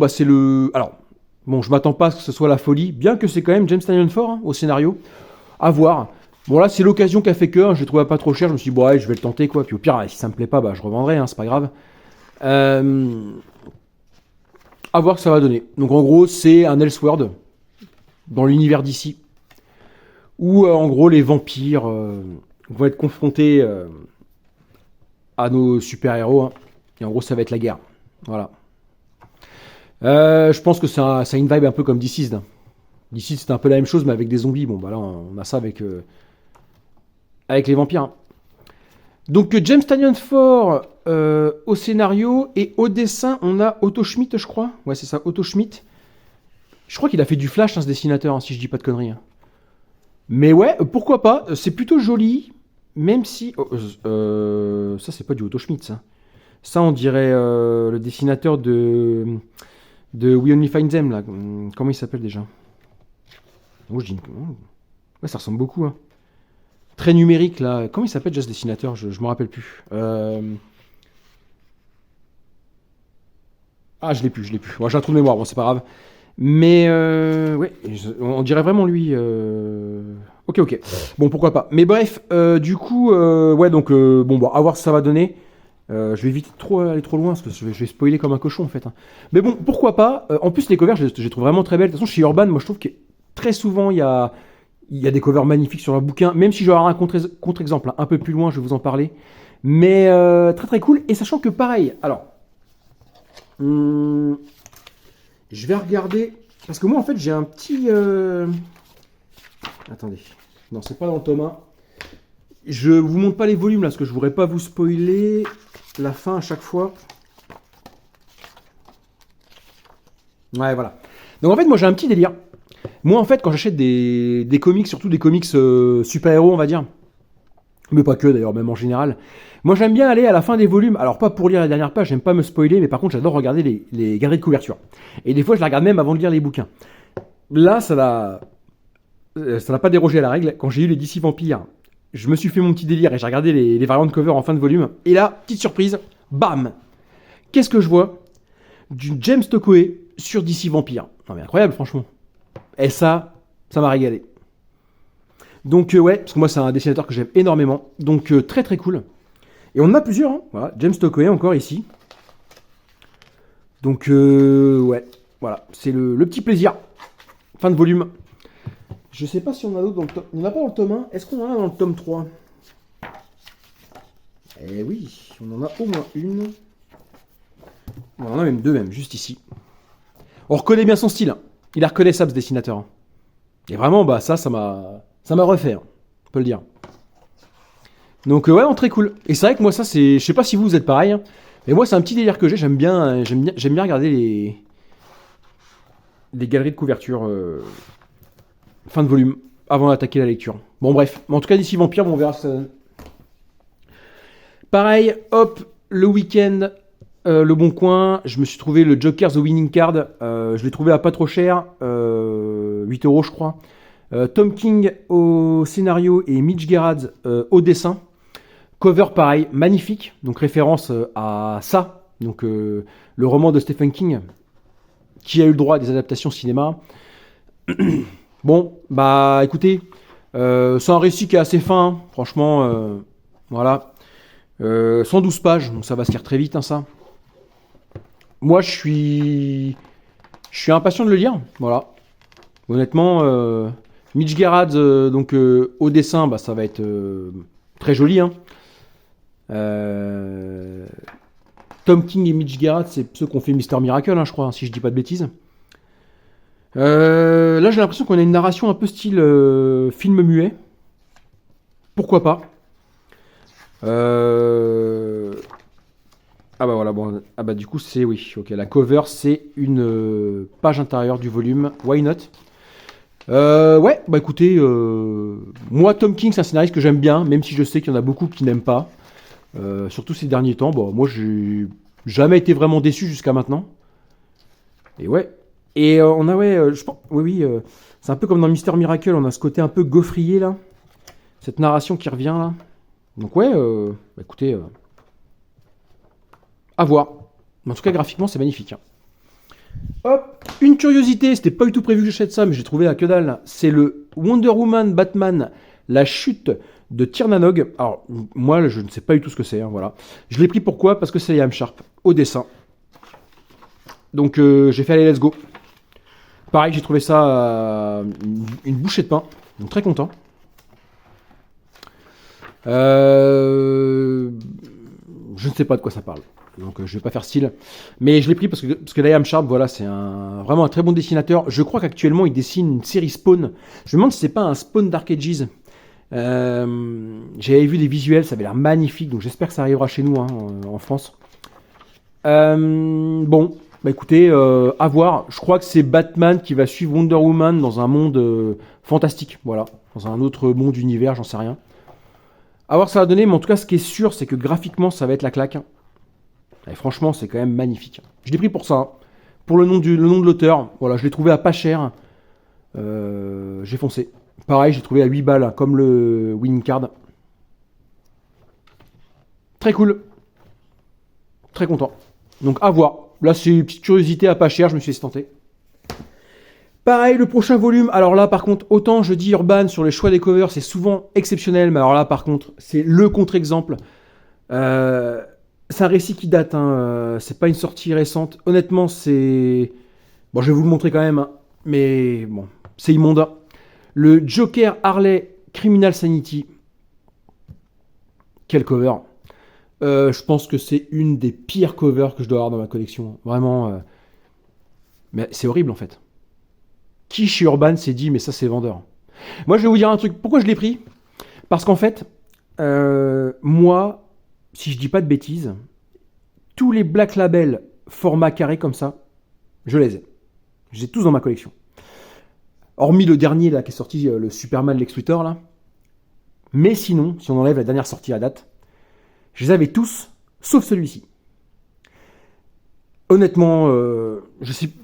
c'est le... Alors, bon, je m'attends pas à ce que ce soit la folie, bien que c'est quand même James Tynion IV hein, au scénario. À voir. Bon, là, c'est l'occasion qui a fait que, hein, je l'ai trouvé pas trop cher, je me suis dit, bon, ouais, je vais le tenter, quoi. Puis au pire, si ça me plaît pas, je revendrai, hein, c'est pas grave. À voir ce que ça va donner. Donc en gros, c'est un Elseworld dans l'univers d'ici, où en gros les vampires vont être confrontés à nos super-héros. Hein. Et en gros, ça va être la guerre. Voilà. Je pense que ça a une vibe un peu comme DC's. Hein. DC's, c'est un peu la même chose, mais avec des zombies. Bon, bah là, on a ça avec les vampires. Hein. Donc James Tynion IV au scénario et au dessin, on a Otto Schmidt, je crois. Ouais, c'est ça, Otto Schmidt. Je crois qu'il a fait du Flash, hein, ce dessinateur, hein, si je dis pas de conneries. Hein. Mais ouais, pourquoi pas. C'est plutôt joli, même si... ça, c'est pas du Otto Schmidt, ça. Ça, on dirait le dessinateur de We Only Find Them, là. Comment il s'appelle déjà? Oh, je dis... Ouais, ça ressemble beaucoup, hein. Très numérique là. Comment il s'appelle déjà ce dessinateur? Je me rappelle plus. Ah, je l'ai plus. Bon, j'ai un trou de mémoire, bon, c'est pas grave. Mais ouais, on dirait vraiment lui. Ok. Bon, pourquoi pas. Mais bref, du coup, ouais, donc à voir ce que ça va donner. Je vais éviter aller trop loin parce que je vais spoiler comme un cochon en fait. Hein. Mais bon, pourquoi pas. En plus, les covers, je les trouve vraiment très belles. De toute façon, chez Urban, moi, je trouve que très souvent, il y a des covers magnifiques sur leur bouquin, même si je vais avoir un contre-exemple un peu plus loin, je vais vous en parler. Mais très très cool. Et sachant que pareil, alors, je vais regarder, parce que moi en fait j'ai un petit... Attendez, non c'est pas dans le tome 1. Je vous montre pas les volumes là, parce que je voudrais pas vous spoiler la fin à chaque fois. Ouais, voilà. Donc en fait, moi j'ai un petit délire. Moi en fait, quand j'achète des comics, surtout des comics super-héros, on va dire, mais pas que d'ailleurs, même en général, moi j'aime bien aller à la fin des volumes. Alors pas pour lire la dernière page, j'aime pas me spoiler, mais par contre j'adore regarder les galeries de couverture. Et des fois je la regarde même avant de lire les bouquins. Là, ça n'a pas dérogé à la règle. Quand j'ai eu les DC Vampires, je me suis fait mon petit délire et j'ai regardé les variantes cover en fin de volume. Et là, petite surprise, bam! Qu'est-ce que je vois? Du James Tokoe sur DC Vampire. Non mais incroyable, franchement. Et ça m'a régalé. Donc ouais, parce que moi c'est un dessinateur que j'aime énormément. Donc très très cool. Et on en a plusieurs, hein. Voilà, James Tokoe encore ici. Donc ouais, voilà, c'est le petit plaisir. Fin de volume. Je sais pas si on a d'autres dans le tome. On n'a pas dans le tome 1. Est-ce qu'on en a dans le tome 3? Eh oui, on en a au moins une. On en a même deux, même, juste ici. On reconnaît bien son style. Hein. Il est reconnaissable, ce dessinateur. Hein. Et vraiment, bah ça m'a refait. Hein. On peut le dire. Donc ouais, non, très cool. Et c'est vrai que moi, ça, c'est... Je sais pas si vous êtes pareil. Hein, mais moi, c'est un petit délire que j'ai. J'aime bien regarder les galeries de couverture fin de volume, avant d'attaquer la lecture. Bon, bref. Mais en tout cas, d'ici Vampire, bon, on verra ce que ça donne. Pareil, hop, le week-end, Le Bon Coin, je me suis trouvé le Joker The Winning Card. Je l'ai trouvé à pas trop cher, 8 euros, je crois. Tom King au scénario et Mitch Gerads au dessin. Cover pareil, magnifique, donc référence à ça, donc le roman de Stephen King, qui a eu le droit à des adaptations cinéma. Bon, bah écoutez, c'est un récit qui est assez fin, hein, franchement, voilà. 112 pages, donc ça va se lire très vite, hein, ça. Moi, je suis impatient de le lire, voilà. Honnêtement, Mitch Gerads, donc au dessin, bah, ça va être très joli, hein. Tom King et Mitch Gerads, c'est ceux qui ont fait Mister Miracle, hein, je crois, si je dis pas de bêtises. Là, j'ai l'impression qu'on a une narration un peu style film muet. Pourquoi pas. Ah bah voilà, bon, ah bah du coup c'est oui, ok, la cover c'est une page intérieure du volume, why not? Ouais, bah écoutez, moi Tom King c'est un scénariste que j'aime bien, même si je sais qu'il y en a beaucoup qui n'aiment pas, surtout ces derniers temps. Bon, moi j'ai jamais été vraiment déçu jusqu'à maintenant. Et ouais, et on a ouais, je pense, oui, c'est un peu comme dans Mister Miracle, on a ce côté un peu gaufrier là, cette narration qui revient là. Donc ouais, bah écoutez, à voir. En tout cas, graphiquement, c'est magnifique. Hein. Hop, une curiosité, c'était pas du tout prévu que j'achète ça, mais j'ai trouvé à que dalle. C'est le Wonder Woman Batman, la chute de Tirnanog. Alors, moi, je ne sais pas du tout ce que c'est, hein, voilà. Je l'ai pris pourquoi? Parce que c'est Liam Sharp, au dessin. Donc, j'ai fait allez, let's go. Pareil, j'ai trouvé ça une bouchée de pain, donc très content. Je ne sais pas de quoi ça parle. Donc je vais pas faire style. Mais je l'ai pris parce que Liam Sharp, voilà, c'est vraiment un très bon dessinateur. Je crois qu'actuellement il dessine une série Spawn. Je me demande si c'est pas un Spawn Dark Ages. J'avais vu des visuels, ça avait l'air magnifique. Donc j'espère que ça arrivera chez nous, hein, en France. Bon, bah écoutez, à voir. Je crois que c'est Batman qui va suivre Wonder Woman dans un monde fantastique. Voilà, dans un autre monde univers, j'en sais rien. À voir ce que ça va donner, mais en tout cas, ce qui est sûr, c'est que graphiquement, ça va être la claque. Et franchement, c'est quand même magnifique. Je l'ai pris pour ça. Hein. Pour le nom de l'auteur. Voilà, je l'ai trouvé à pas cher. J'ai foncé. Pareil, j'ai trouvé à 8 balles, comme le Winning Card. Très cool. Très content. Donc, à voir. Là, c'est une petite curiosité à pas cher. Je me suis laissé tenter. Pareil, le prochain volume. Alors là, par contre, autant je dis Urban sur les choix des covers, c'est souvent exceptionnel. Mais alors là, par contre, c'est le contre-exemple. C'est un récit qui date, hein, c'est pas une sortie récente. Honnêtement, c'est... Bon, je vais vous le montrer quand même, hein, mais bon, c'est immonde. Le Joker Harley Criminal Sanity. Quel cover. Je pense que c'est une des pires covers que je dois avoir dans ma collection. Vraiment. Mais c'est horrible en fait. Qui chez Urban s'est dit, mais ça c'est vendeur? Moi je vais vous dire un truc. Pourquoi je l'ai pris? Parce qu'en fait, moi, si je dis pas de bêtises, tous les Black Label format carré comme ça, je les ai. J'ai tous dans ma collection. Hormis le dernier là qui est sorti, le Superman Lex Luthor là. Mais sinon, si on enlève la dernière sortie à date, je les avais tous, sauf celui-ci. Honnêtement,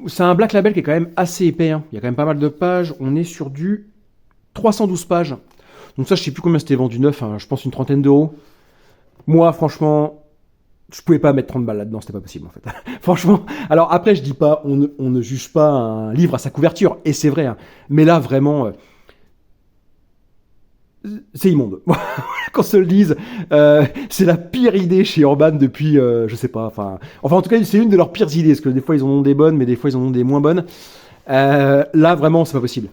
c'est un Black Label qui est quand même assez épais. Hein. Il y a quand même pas mal de pages. On est sur du 312 pages. Donc ça, je sais plus combien c'était vendu neuf. Hein. Je pense une trentaine d'euros. Moi, franchement, je pouvais pas mettre 30 balles là-dedans. C'était pas possible en fait. Franchement. Alors après, je dis pas, on ne juge pas un livre à sa couverture. Et c'est vrai. Hein. Mais là, vraiment, c'est immonde. Qu'on se le dise, c'est la pire idée chez Urban depuis, je sais pas, enfin en tout cas c'est une de leurs pires idées, parce que des fois ils en ont des bonnes, mais des fois ils en ont des moins bonnes. Là vraiment c'est pas possible.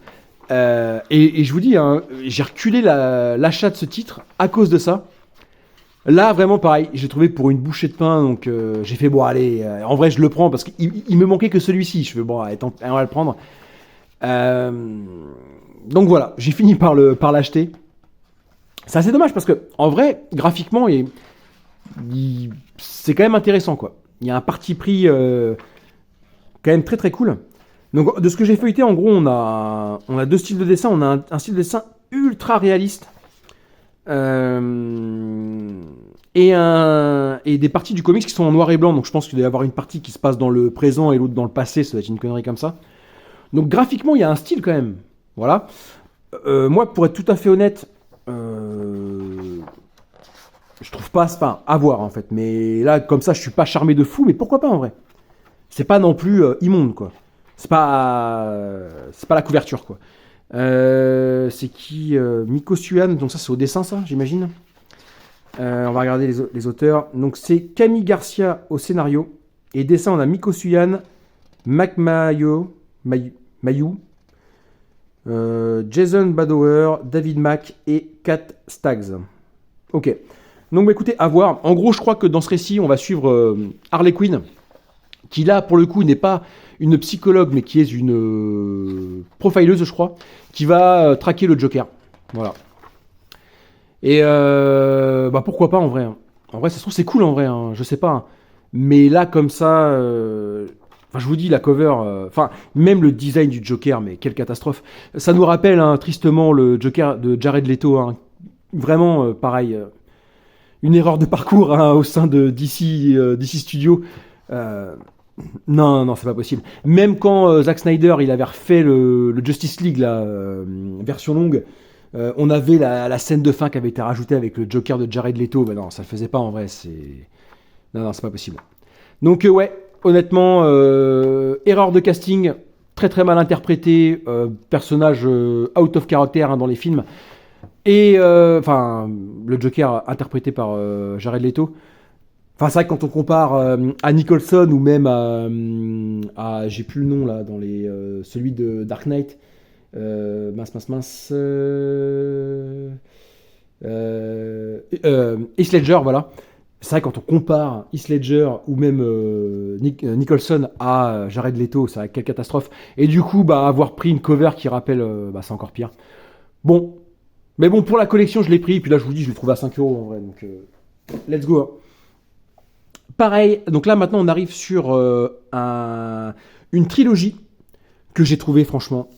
Et je vous dis, hein, j'ai reculé l'achat de ce titre à cause de ça. Là vraiment pareil, j'ai trouvé pour une bouchée de pain, donc j'ai fait bon allez, en vrai je le prends parce qu'il me manquait que celui-ci. Je fais bon allez, on va le prendre. Donc voilà, j'ai fini par l'acheter. C'est assez dommage parce que, en vrai, graphiquement, c'est quand même intéressant, quoi. Il y a un parti pris quand même très très cool. Donc, de ce que j'ai feuilleté, en gros, on a deux styles de dessin. On a un style de dessin ultra réaliste et des parties du comics qui sont en noir et blanc. Donc, je pense qu'il doit y avoir une partie qui se passe dans le présent et l'autre dans le passé. Ça doit être une connerie comme ça. Donc, graphiquement, il y a un style quand même. Voilà. Moi, pour être tout à fait honnête, je trouve pas, enfin, à voir en fait. Mais là, comme ça, je suis pas charmé de fou, mais pourquoi pas en vrai? C'est pas non plus immonde quoi. C'est pas la couverture quoi. C'est qui Miko Suan, donc ça c'est au dessin ça, j'imagine. On va regarder les auteurs. Donc c'est Camille Garcia au scénario et dessin on a Miko Suan, Mac Mayou, Jason Badower, David Mack et Kat Staggs. Ok. Donc bah, écoutez, à voir. En gros, je crois que dans ce récit, on va suivre Harley Quinn, qui là, pour le coup, n'est pas une psychologue, mais qui est une profileuse, je crois, qui va traquer le Joker. Voilà. Et bah pourquoi pas en vrai. Hein. En vrai, ça se trouve, c'est cool en vrai, hein, je sais pas. Hein. Mais là, comme ça, enfin, je vous dis, la cover, enfin, même le design du Joker, mais quelle catastrophe. Ça nous rappelle hein, tristement le Joker de Jared Leto. Hein. Vraiment, pareil. Une erreur de parcours hein, au sein de DC Studios. Non, c'est pas possible. Même quand Zack Snyder il avait refait le Justice League, la version longue, on avait la scène de fin qui avait été rajoutée avec le Joker de Jared Leto. Ben non, ça le faisait pas en vrai. Non, c'est pas possible. Donc ouais, honnêtement, erreur de casting, très très mal interprété, personnage out of character hein, dans les films. Et enfin, le Joker interprété par Jared Leto. Enfin, c'est vrai que quand on compare à Nicholson ou même à j'ai plus le nom là dans celui de Dark Knight. Mince. Heath Ledger, voilà. C'est vrai quand on compare Heath Ledger ou même Nicholson à Jared Leto, c'est quelle catastrophe. Et du coup, bah avoir pris une cover qui rappelle, bah c'est encore pire. Bon. Mais bon, pour la collection, je l'ai pris. Puis là, je vous dis, je l'ai trouvé à 5 euros en vrai. Donc, let's go. Hein. Pareil, donc là, maintenant, on arrive sur une trilogie que j'ai trouvée, franchement,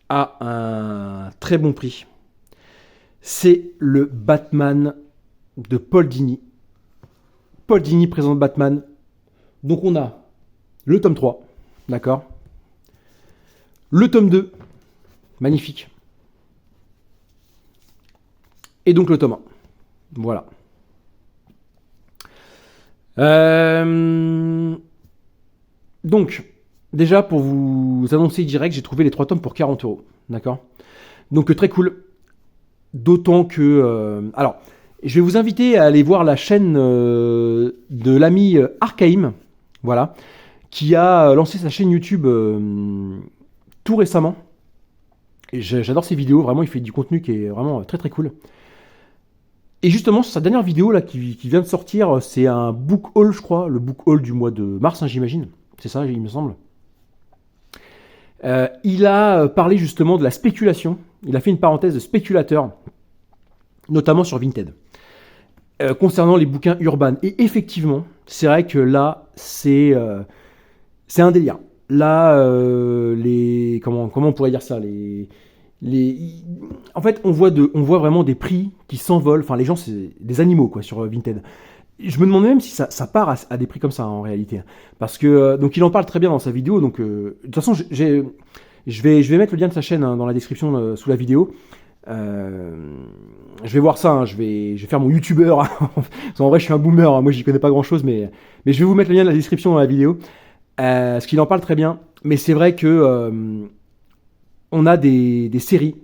à un très bon prix. C'est le Batman de Paul Dini. Paul Dini présente Batman. Donc, on a le tome 3, d'accord? Le tome 2, magnifique. Et donc le tome 1. Voilà. Donc, déjà pour vous annoncer direct, j'ai trouvé les 3 tomes pour 40 euros. D'accord? Donc très cool. D'autant que... alors, je vais vous inviter à aller voir la chaîne de l'ami Archaim. Voilà. Qui a lancé sa chaîne YouTube tout récemment. Et j'adore ses vidéos. Vraiment, il fait du contenu qui est vraiment très très cool. Et justement, sur sa dernière vidéo là, qui vient de sortir, c'est un book haul, je crois, le book haul du mois de mars, hein, j'imagine. C'est ça, il me semble. Il a parlé justement de la spéculation. Il a fait une parenthèse de spéculateur, notamment sur Vinted, concernant les bouquins Urban. Et effectivement, c'est vrai que là, c'est un délire. Là, comment on pourrait dire ça, en fait, on voit vraiment des prix qui s'envolent. Enfin, les gens, c'est des animaux quoi sur Vinted. Je me demande même si ça part à des prix comme ça en réalité. Parce que donc il en parle très bien dans sa vidéo. Donc de toute façon, je vais mettre le lien de sa chaîne hein, dans la description sous la vidéo. Je vais voir ça. Hein, je vais faire mon youtubeur. En vrai, je suis un boomer. Hein, moi, j'y connais pas grand chose, mais je vais vous mettre le lien de la description dans la vidéo. Parce qu'il en parle très bien. Mais c'est vrai que on a des séries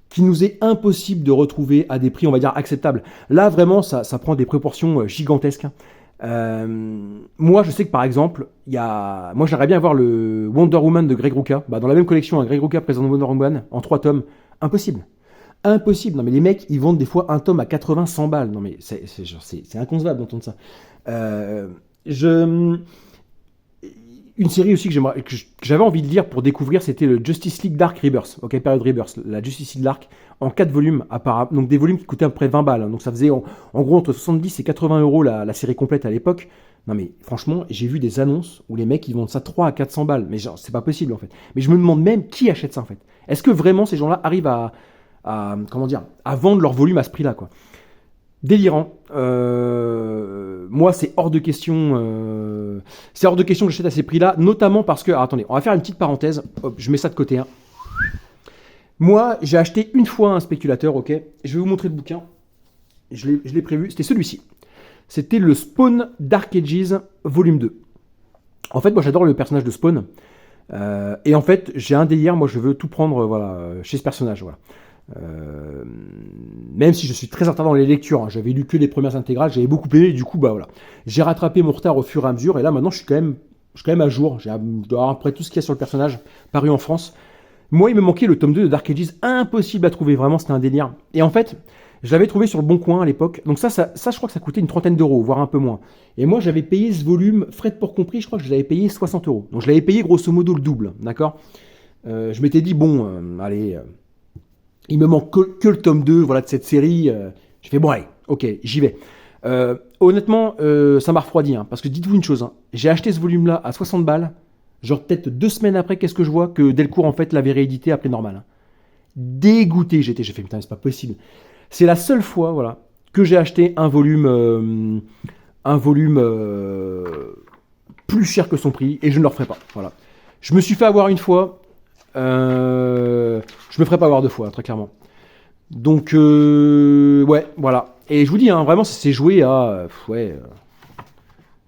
qui nous est impossible de retrouver à des prix, on va dire, acceptables. Là, vraiment, ça prend des proportions gigantesques. Moi, je sais que par exemple, moi, j'aimerais bien voir le Wonder Woman de Greg Rucka. Dans la même collection, un Greg Rucka présente Wonder Woman en 3 tomes. Impossible. Impossible. Non, mais les mecs, ils vendent des fois un tome à 80-100 balles. Non, mais c'est inconcevable d'entendre ça. Une série aussi que j'avais envie de lire pour découvrir, c'était le Justice League Dark Rebirth, ok, période Rebirth, la Justice League Dark en 4 volumes, donc des volumes qui coûtaient à peu près 20 balles, donc ça faisait en gros entre 70 et 80 euros la série complète à l'époque. Non mais franchement, j'ai vu des annonces où les mecs ils vendent ça 3 à 400 balles, mais genre c'est pas possible en fait. Mais je me demande même qui achète ça en fait. Est-ce que vraiment ces gens-là arrivent à vendre leur volume à ce prix-là quoi? Délirant. Moi, c'est hors de question. C'est hors de question que j'achète à ces prix-là, notamment parce que. Alors, attendez, on va faire une petite parenthèse. Hop, je mets ça de côté. Hein. Moi, j'ai acheté une fois un spéculateur, ok. Je vais vous montrer le bouquin. Je l'ai prévu. C'était celui-ci. C'était le Spawn Dark Ages volume 2. En fait, moi, j'adore le personnage de Spawn. Et en fait, j'ai un délire. Moi, je veux tout prendre chez ce personnage. Voilà. Même si je suis très en retard dans les lectures, hein. J'avais lu que les premières intégrales, j'avais beaucoup aimé, et du coup, voilà. J'ai rattrapé mon retard au fur et à mesure, et là, maintenant, je suis quand même à jour. Je dois avoir à peu près tout ce qu'il y a sur le personnage, paru en France. Moi, il me manquait le tome 2 de Dark Ages, impossible à trouver, vraiment, c'était un délire. Et en fait, je l'avais trouvé sur le Bon Coin à l'époque, donc ça, je crois que ça coûtait une trentaine d'euros, voire un peu moins. Et moi, j'avais payé ce volume, frais de port compris, je crois que je l'avais payé 60 euros. Donc, je l'avais payé grosso modo le double, d'accord. Je m'étais dit, bon, allez. Il me manque que le tome 2 voilà, de cette série. Je fais bon, allez, ok, j'y vais. Honnêtement, ça m'a refroidi. Hein, parce que dites-vous une chose, hein, j'ai acheté ce volume-là à 60 balles. Genre peut-être 2 semaines après, qu'est-ce que je vois que Delcourt en fait l'avait réédité appelé normal. Hein. Dégoûté j'étais. J'ai fait putain, c'est pas possible. C'est la seule fois voilà, que j'ai acheté un volume plus cher que son prix et je ne le referai pas. Voilà. Je me suis fait avoir une fois. Je me ferai pas avoir 2 fois, très clairement. Donc, ouais, voilà. Et je vous dis, hein, vraiment, ça s'est joué à. Ouais,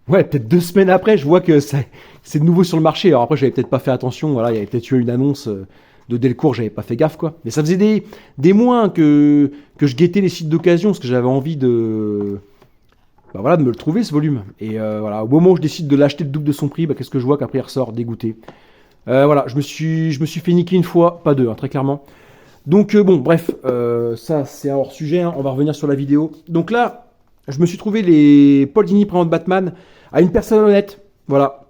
peut-être 2 semaines après, je vois que c'est de nouveau sur le marché. Alors après, j'avais peut-être pas fait attention. Voilà, il y avait peut-être eu une annonce de Delcourt, j'avais pas fait gaffe, quoi. Mais ça faisait des mois que je guettais les sites d'occasion, parce que j'avais envie de. Voilà, de me le trouver, ce volume. Et voilà, au moment où je décide de l'acheter le double de son prix, qu'est-ce que je vois qu'après il ressort dégoûté. Voilà, je me suis fait niquer une fois, pas 2, hein, très clairement. Donc bon, bref, ça c'est un hors sujet, hein, on va revenir sur la vidéo. Donc là, je me suis trouvé les Paul Dini présente Batman à une personne honnête, voilà,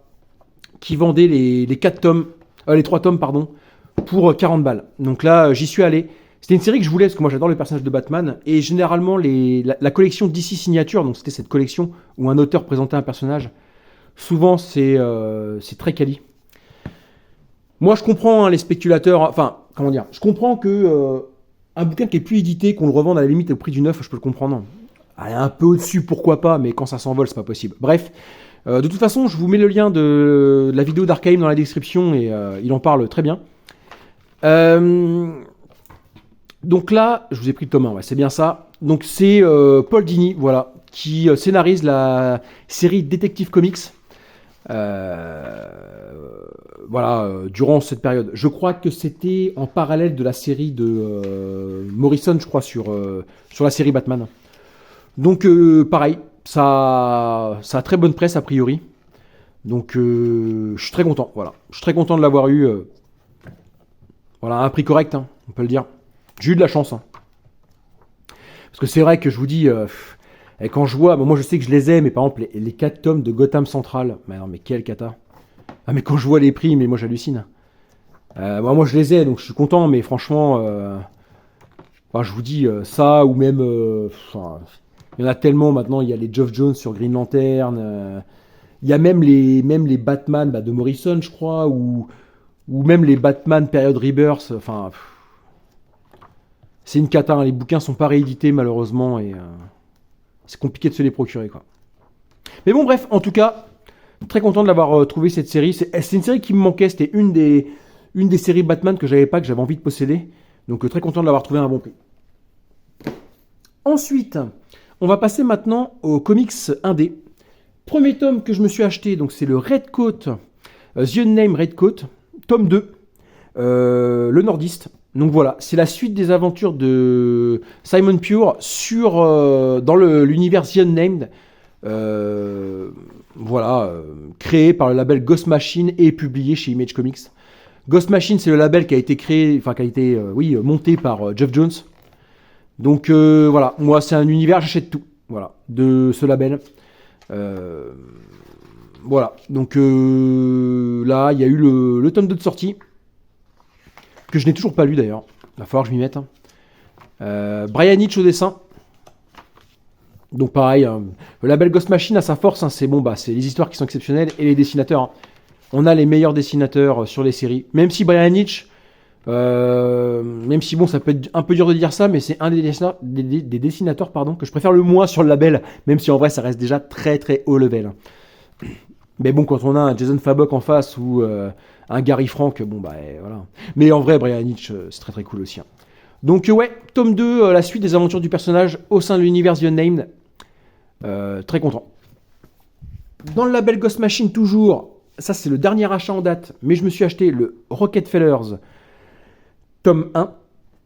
qui vendait les 4 tomes, les 3 tomes, pardon, pour 40 balles. Donc là, j'y suis allé. C'était une série que je voulais, parce que moi j'adore le personnage de Batman, et généralement la collection DC Signature, donc c'était cette collection où un auteur présentait un personnage, souvent c'est très quali. Moi, je comprends hein, les spéculateurs. Enfin, comment dire. Je comprends que un bouquin qui est plus édité, qu'on le revende à la limite au prix du neuf, je peux le comprendre. Allez, un peu au-dessus, pourquoi pas, mais quand ça s'envole, c'est pas possible. Bref, de toute façon, je vous mets le lien de la vidéo d'Arkheim dans la description et il en parle très bien. Donc là, je vous ai pris le tome 1, ouais, c'est bien ça. Donc c'est Paul Dini, voilà, qui scénarise la série Detective Comics. Voilà, durant cette période. Je crois que c'était en parallèle de la série de Morrison, je crois, sur la série Batman. Donc, pareil, ça a très bonne presse, a priori. Donc, je suis très content, voilà. Je suis très content de l'avoir eu. Voilà, à un prix correct, hein, on peut le dire. J'ai eu de la chance. Hein. Parce que c'est vrai que je vous dis, et quand je vois, bon, moi je sais que je les ai, mais par exemple les 4 tomes de Gotham Central, mais non mais quel cata. Ah mais quand je vois les prix, mais moi j'hallucine. Moi je les ai, donc je suis content, mais franchement, enfin, je vous dis ça, ou même, enfin, il y en a tellement maintenant, il y a les Geoff Jones sur Green Lantern, il y a même les Batman de Morrison, je crois, ou même les Batman période Rebirth, enfin, c'est une cata, hein, les bouquins sont pas réédités malheureusement, et c'est compliqué de se les procurer, quoi. Mais bon, bref, en tout cas, très content de l'avoir trouvé cette série. C'est une série qui me manquait, c'était une des séries Batman que j'avais pas, que j'avais envie de posséder. Donc très content de l'avoir trouvé à un bon prix. Ensuite, on va passer maintenant aux comics indé. Premier tome que je me suis acheté, donc c'est le Redcoat, The Unnamed Redcoat, tome 2, le nordiste. Donc voilà, c'est la suite des aventures de Simon Pure dans l'univers The Unnamed. Voilà, créé par le label Ghost Machine et publié chez Image Comics. Ghost Machine, c'est le label qui a été créé, enfin qui a été, monté par Geoff Jones. Donc voilà, moi c'est un univers, j'achète tout, voilà, de ce label. Voilà, donc là il y a eu le tome 2 de sortie, que je n'ai toujours pas lu d'ailleurs, il va falloir que je m'y mette. Brian Hitch au dessin. Donc pareil, le label Ghost Machine a sa force, hein, c'est les histoires qui sont exceptionnelles et les dessinateurs. Hein. On a les meilleurs dessinateurs sur les séries, même si Brian Hitch, même si bon ça peut être un peu dur de dire ça, mais c'est un des dessinateurs que je préfère le moins sur le label, même si en vrai ça reste déjà très très haut level. Mais bon, quand on a un Jason Fabok en face ou un Gary Frank, voilà. Mais en vrai, Brian Hitch, c'est très très cool aussi. Hein. Donc ouais, tome 2, la suite des aventures du personnage au sein de l'univers The Unnamed. Très content. Dans le label Ghost Machine toujours, ça c'est le dernier achat en date, mais je me suis acheté le Rockefellers tome 1.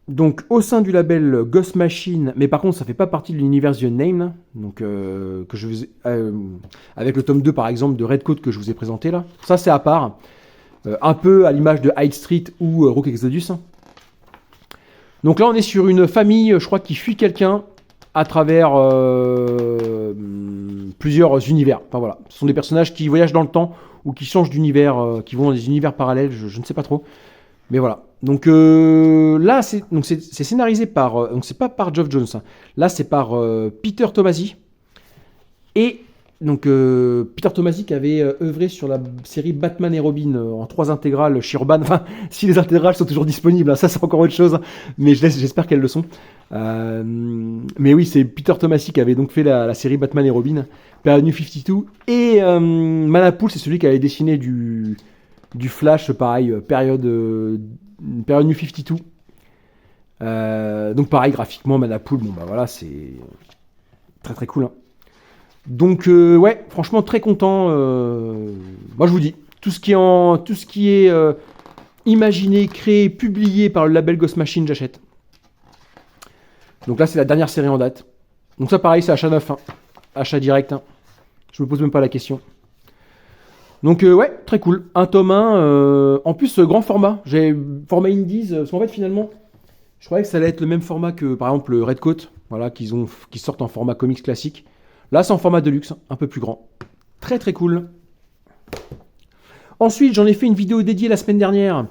Donc au sein du label Ghost Machine, mais par contre ça fait pas partie de l'univers The Unnamed, donc que je vous avec le tome 2 par exemple de Redcoat que je vous ai présenté là. Ça c'est à part, un peu à l'image de Hyde Street ou Rook Exodus. Donc là on est sur une famille, je crois, qui fuit quelqu'un à travers plusieurs univers. Enfin voilà, ce sont des personnages qui voyagent dans le temps ou qui changent d'univers, qui vont dans des univers parallèles, je ne sais pas trop. Mais voilà. Donc là, c'est scénarisé par... donc c'est pas par Geoff Jones. Hein. Là, c'est par Peter Tomasi. Et donc Peter Tomasi qui avait œuvré sur la série Batman et Robin en 3 intégrales chez Urban. Enfin, si les intégrales sont toujours disponibles, hein, ça c'est encore autre chose. Mais j'espère qu'elles le sont. Mais oui, c'est Peter Tomasi qui avait donc fait la série Batman et Robin, période New 52. Et Manapool, c'est celui qui avait dessiné du Flash, pareil, période New 52. Donc pareil, graphiquement, Manapool, voilà, c'est très très cool. Hein. Donc ouais, franchement très content. Moi je vous dis, tout ce qui est imaginé, créé, publié par le label Ghost Machine, j'achète. Donc là c'est la dernière série en date. Donc ça pareil, c'est achat neuf, hein. Achat direct. Hein. Je me pose même pas la question. Donc ouais, très cool. Un tome 1, en plus grand format. J'ai format Indies, parce qu'en fait finalement, je croyais que ça allait être le même format que par exemple le Redcoat, voilà, qui sortent en format comics classique. Là c'est en format deluxe, un peu plus grand. Très très cool. Ensuite, j'en ai fait une vidéo dédiée la semaine dernière.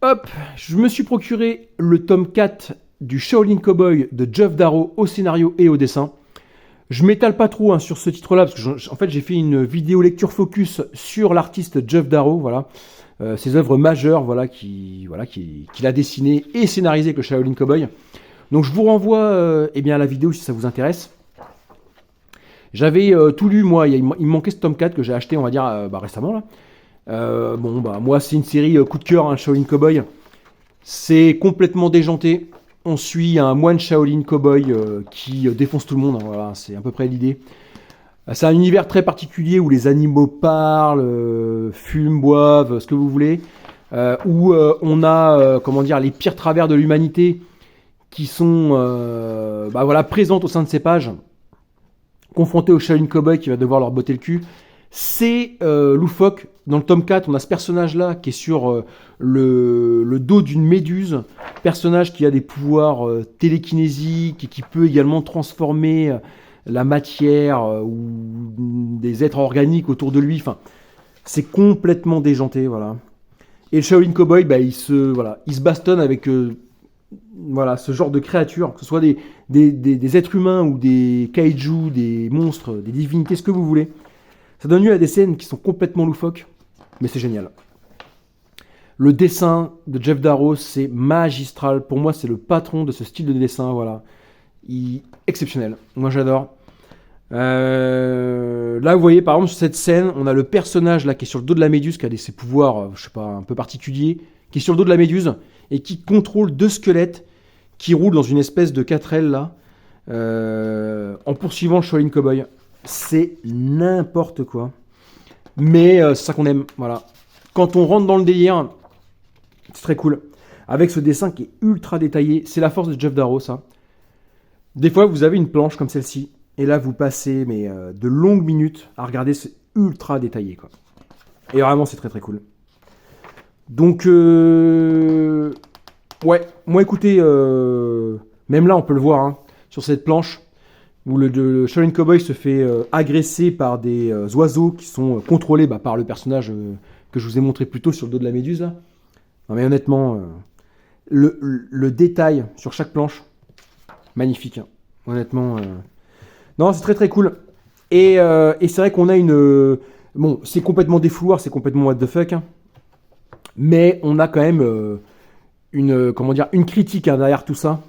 Hop, je me suis procuré le tome 4 du Shaolin Cowboy de Geoff Darrow au scénario et au dessin. Je m'étale pas trop sur ce titre-là, parce que en fait j'ai fait une vidéo lecture focus sur l'artiste Geoff Darrow, voilà, ses œuvres majeures, voilà, qu'il a dessinées et scénarisées avec le Shaolin Cowboy. Donc je vous renvoie à la vidéo si ça vous intéresse. J'avais tout lu, moi, il me manquait ce tome 4 que j'ai acheté, on va dire, récemment là. Moi c'est une série coup de cœur, Shaolin Cowboy. C'est complètement déjanté. On suit un moine Shaolin Cowboy qui défonce tout le monde. Hein, voilà, c'est à peu près l'idée. C'est un univers très particulier où les animaux parlent, fument, boivent, ce que vous voulez. Où on a les pires travers de l'humanité qui sont présentes au sein de ces pages. Confrontés au Shaolin Cowboy qui va devoir leur botter le cul. C'est loufoque dans le tome 4, on a ce personnage-là qui est sur le dos d'une méduse. Personnage qui a des pouvoirs télékinésiques et qui peut également transformer la matière ou des êtres organiques autour de lui. Enfin, c'est complètement déjanté, voilà. Et le Shaolin Cowboy, bah, il se bastonne avec ce genre de créatures, que ce soit des êtres humains ou des kaiju, des monstres, des divinités, ce que vous voulez. Ça donne lieu à des scènes qui sont complètement loufoques, mais c'est génial. Le dessin de Jeff Darrow, c'est magistral. Pour moi, c'est le patron de ce style de dessin, voilà. Exceptionnel. Moi, j'adore. Là, vous voyez, par exemple, sur cette scène, on a le personnage là qui est sur le dos de la méduse, qui a ses pouvoirs, je sais pas, un peu particuliers, qui est sur le dos de la méduse et qui contrôle deux squelettes qui roulent dans une espèce de 4L là, en poursuivant le Shaolin Cowboy. C'est n'importe quoi. Mais c'est ça qu'on aime, voilà. Quand on rentre dans le délire, c'est très cool. Avec ce dessin qui est ultra détaillé, c'est la force de Jeff Darrow, ça. Des fois, vous avez une planche comme celle-ci, et là, vous passez de longues minutes à regarder, c'est ultra détaillé, quoi. Et vraiment, c'est très très cool. Donc, ouais, moi écoutez, même là, on peut le voir, hein, sur cette planche, où le Shaolin Cowboy se fait agresser par des oiseaux qui sont contrôlés par le personnage que je vous ai montré plus tôt sur le dos de la méduse. Là. Non mais honnêtement, le détail sur chaque planche, magnifique. Hein. Honnêtement, non, c'est très très cool. Et c'est vrai qu'on a une... bon, c'est complètement défouloir, c'est complètement what the fuck. Hein. Mais on a quand même une critique hein, derrière tout ça.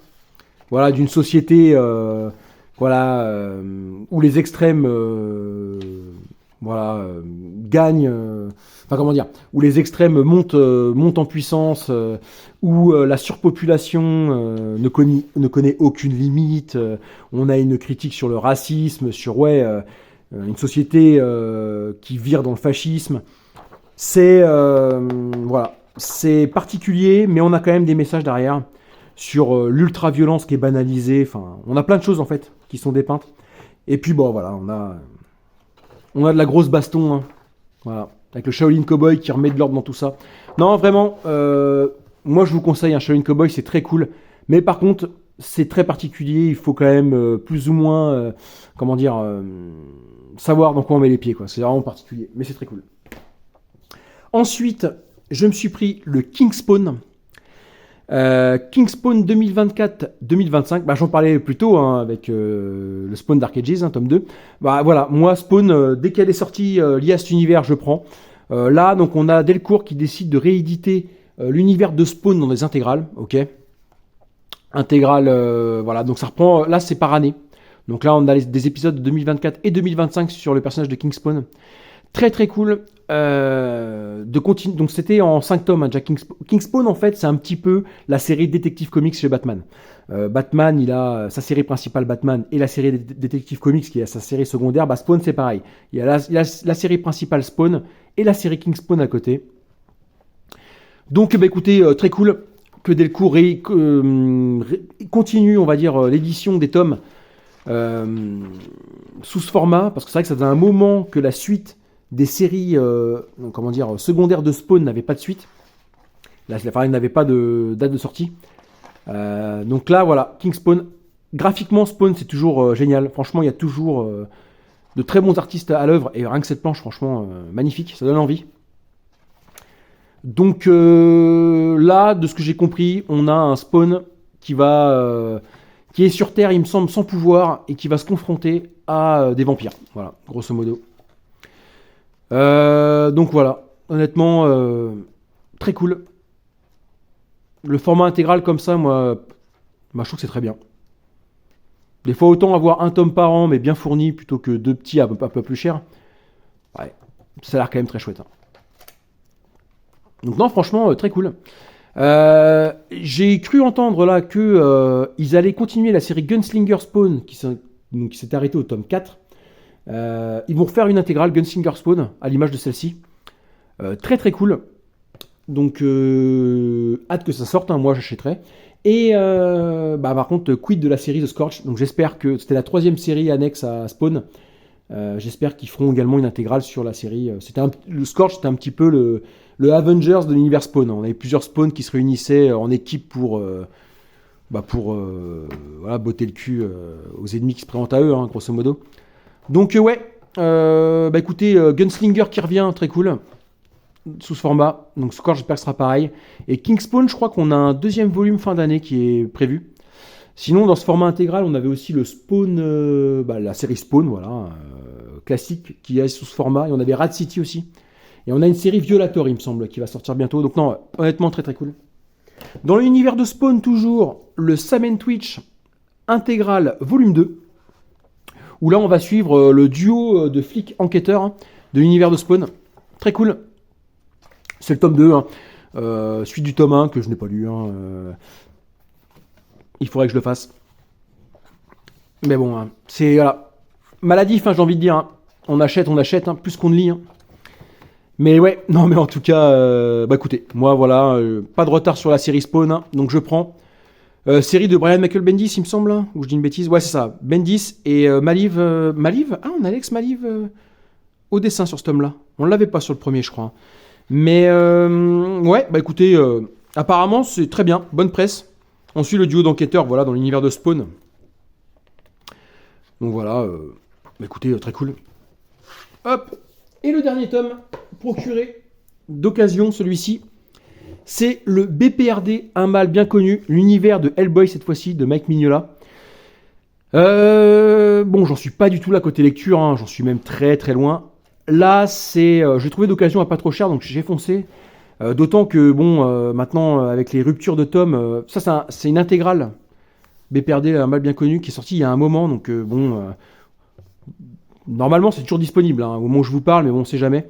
Voilà, d'une société... où les extrêmes gagnent, où les extrêmes montent en puissance, où la surpopulation ne connaît aucune limite. On a une critique sur le racisme, sur une société qui vire dans le fascisme. C'est particulier, mais on a quand même des messages derrière. Sur l'ultra-violence qui est banalisée. Enfin, on a plein de choses, en fait, qui sont dépeintes. Et puis, bon, voilà, on a de la grosse baston, hein. Voilà, avec le Shaolin Cowboy qui remet de l'ordre dans tout ça. Non, vraiment, moi, je vous conseille un Shaolin Cowboy, c'est très cool. Mais par contre, c'est très particulier. Il faut quand même plus ou moins, savoir dans quoi on met les pieds, quoi. C'est vraiment particulier, mais c'est très cool. Ensuite, je me suis pris le King Spawn. King Spawn 2024-2025, j'en parlais plus tôt hein, avec le Spawn Dark Ages, hein, tome 2. Voilà, moi Spawn, dès qu'elle est sortie liée à cet univers, je prends. Là, donc on a Delcourt qui décide de rééditer l'univers de Spawn dans des intégrales, ok. Intégrales, voilà, donc ça reprend, là c'est par année. Donc là on a des épisodes de 2024 et 2025 sur le personnage de King Spawn. Très très cool. Donc c'était en 5 tomes, hein, Jack King Spawn en fait c'est un petit peu la série Detective Comics chez Batman. Batman il a sa série principale Batman et la série Detective Comics qui est sa série secondaire. Spawn c'est pareil. Il y a la série principale Spawn et la série King Spawn à côté. Donc écoutez, très cool que Delcourt continue on va dire l'édition des tomes sous ce format parce que c'est vrai que ça faisait un moment que la suite des séries secondaires de Spawn n'avaient pas de suite. Là, il n'avait pas de date de sortie. Donc là, voilà, King Spawn. Graphiquement, Spawn, c'est toujours génial. Franchement, il y a toujours de très bons artistes à l'œuvre. Et rien que cette planche, franchement, magnifique. Ça donne envie. Donc là, de ce que j'ai compris, on a un Spawn qui est sur Terre, il me semble, sans pouvoir, et qui va se confronter à des vampires. Voilà, grosso modo. Donc voilà, honnêtement, très cool. Le format intégral comme ça, moi je trouve que c'est très bien. Des fois, autant avoir un tome par an, mais bien fourni, plutôt que deux petits un peu plus chers. Ouais, ça a l'air quand même très chouette. Hein. Donc non, franchement, très cool. J'ai cru entendre là que ils allaient continuer la série Gunslinger Spawn, qui s'est arrêtée au tome 4. Ils vont refaire une intégrale Gunslinger Spawn à l'image de celle-ci. Très très cool. Donc hâte que ça sorte, hein, moi j'achèterai. Et par contre, quid de la série The Scorch. Donc j'espère que c'était la 3e série annexe à Spawn. J'espère qu'ils feront également une intégrale sur la série. Le Scourge, c'était un petit peu le Avengers de l'univers Spawn. On avait plusieurs Spawns qui se réunissaient en équipe pour voilà, botter le cul aux ennemis qui se présentent à eux, hein, grosso modo. Donc ouais, écoutez, Gunslinger qui revient, très cool, sous ce format. Donc Scourge, j'espère que ce sera pareil. Et Kingspawn, je crois qu'on a un deuxième volume fin d'année qui est prévu. Sinon, dans ce format intégral, on avait aussi le Spawn, la série Spawn, voilà, classique, qui est sous ce format. Et on avait Rad City aussi. Et on a une série Violator, il me semble, qui va sortir bientôt. Donc non, honnêtement, très très cool. Dans l'univers de Spawn, toujours, le Sam Twitch intégral volume 2. Où là, on va suivre le duo de flics enquêteurs hein, de l'univers de Spawn. Très cool. C'est le tome 2. Hein. Suite du tome 1, que je n'ai pas lu. Hein, il faudrait que je le fasse. Mais bon, hein, c'est voilà. Maladif, hein, j'ai envie de dire. Hein. On achète, hein, plus qu'on ne lit. Hein. Mais ouais, non, mais en tout cas, écoutez, moi voilà, pas de retard sur la série Spawn, hein, donc je prends. Série de Brian Michael Bendis, il me semble, hein, ou je dis une bêtise. Ouais, c'est ça. Bendis et Maliv. Maliv. Ah, on a Alex Maliv au dessin sur ce tome-là. On l'avait pas sur le premier, je crois. Mais ouais, écoutez, apparemment c'est très bien, bonne presse. On suit le duo d'enquêteurs, voilà, dans l'univers de Spawn. Donc voilà, écoutez, très cool. Hop. Et le dernier tome, procuré d'occasion, celui-ci, c'est le BPRD, un mal bien connu, l'univers de Hellboy cette fois-ci, de Mike Mignola. Bon, j'en suis pas du tout là côté lecture, hein, j'en suis même très très loin. Là, j'ai trouvé d'occasion à pas trop cher, donc j'ai foncé. D'autant que, bon, maintenant, avec les ruptures de tomes, ça c'est une intégrale BPRD, un mal bien connu, qui est sorti il y a un moment, donc normalement c'est toujours disponible, hein, au moment où je vous parle, mais bon, on sait jamais.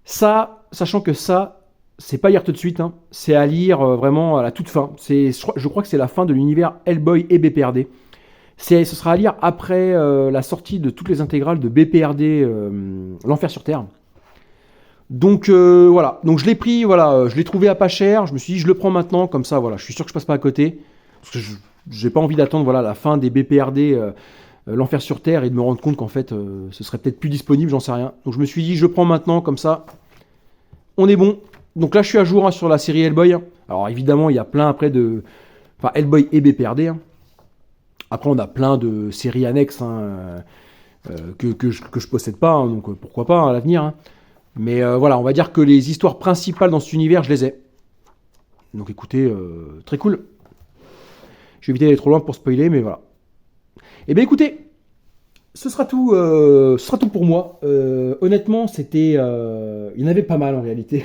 Ça, sachant que ça, c'est pas lire tout de suite, hein, c'est à lire vraiment à la toute fin. Je crois que c'est la fin de l'univers Hellboy et BPRD. Ce sera à lire après la sortie de toutes les intégrales de BPRD L'Enfer sur Terre. Donc voilà, donc je l'ai pris, voilà, je l'ai trouvé à pas cher, je me suis dit je le prends maintenant, comme ça, voilà, je suis sûr que je passe pas à côté, parce que j'ai pas envie d'attendre voilà, la fin des BPRD L'Enfer sur Terre et de me rendre compte qu'en fait ce serait peut-être plus disponible, j'en sais rien. Donc je me suis dit je le prends maintenant, comme ça, on est bon. Donc là je suis à jour hein, sur la série Hellboy. Alors évidemment il y a plein après de... Enfin Hellboy et BPRD. Hein. Après on a plein de séries annexes hein, que je possède pas, hein, donc pourquoi pas hein, à l'avenir. Hein. Mais voilà, on va dire que les histoires principales dans cet univers, je les ai. Donc écoutez, très cool. Je vais éviter d'aller trop loin pour spoiler, mais voilà. Et bien écoutez, ce sera tout pour moi. Honnêtement, c'était... il y en avait pas mal en réalité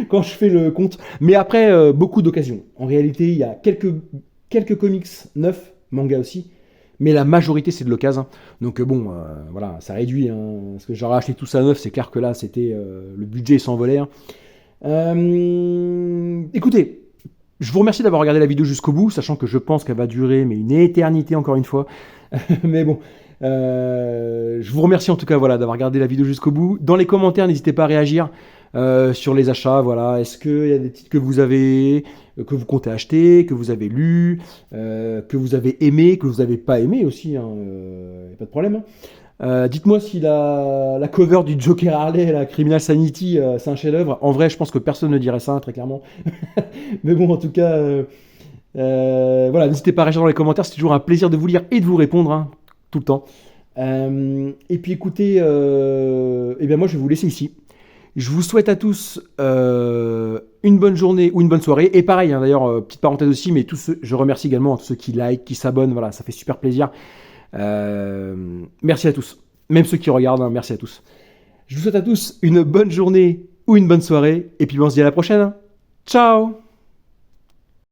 quand je fais le compte. Mais après, beaucoup d'occasions. En réalité, il y a quelques comics neufs, manga aussi. Mais la majorité, c'est de l'occasion. Donc bon, voilà, ça réduit. Hein, parce que j'aurais acheté tout ça neuf, c'est clair que là, c'était le budget s'envolait. Hein. Écoutez, je vous remercie d'avoir regardé la vidéo jusqu'au bout, sachant que je pense qu'elle va durer mais une éternité encore une fois. Mais bon, je vous remercie en tout cas voilà, d'avoir regardé la vidéo jusqu'au bout. Dans les commentaires, n'hésitez pas à réagir sur les achats. Voilà, est-ce qu'il y a des titres que vous avez, que vous comptez acheter, que vous avez lus, que vous avez aimé, que vous n'avez pas aimé aussi, hein, pas de problème. Hein. Dites-moi si la cover du Joker Harley, la Criminal Sanity, c'est un chef-d'œuvre. En vrai, je pense que personne ne dirait ça, très clairement. Mais bon, en tout cas, voilà, n'hésitez pas à réagir dans les commentaires. C'est toujours un plaisir de vous lire et de vous répondre, hein, tout le temps. Et puis écoutez, eh bien moi, je vais vous laisser ici. Je vous souhaite à tous une bonne journée ou une bonne soirée. Et pareil, hein, d'ailleurs, petite parenthèse aussi, mais je remercie également tous ceux qui like, qui s'abonnent. Voilà, ça fait super plaisir. Merci à tous. Même ceux qui regardent, hein, merci à tous. Je vous souhaite à tous une bonne journée ou une bonne soirée. Et puis on se dit à la prochaine. Hein. Ciao!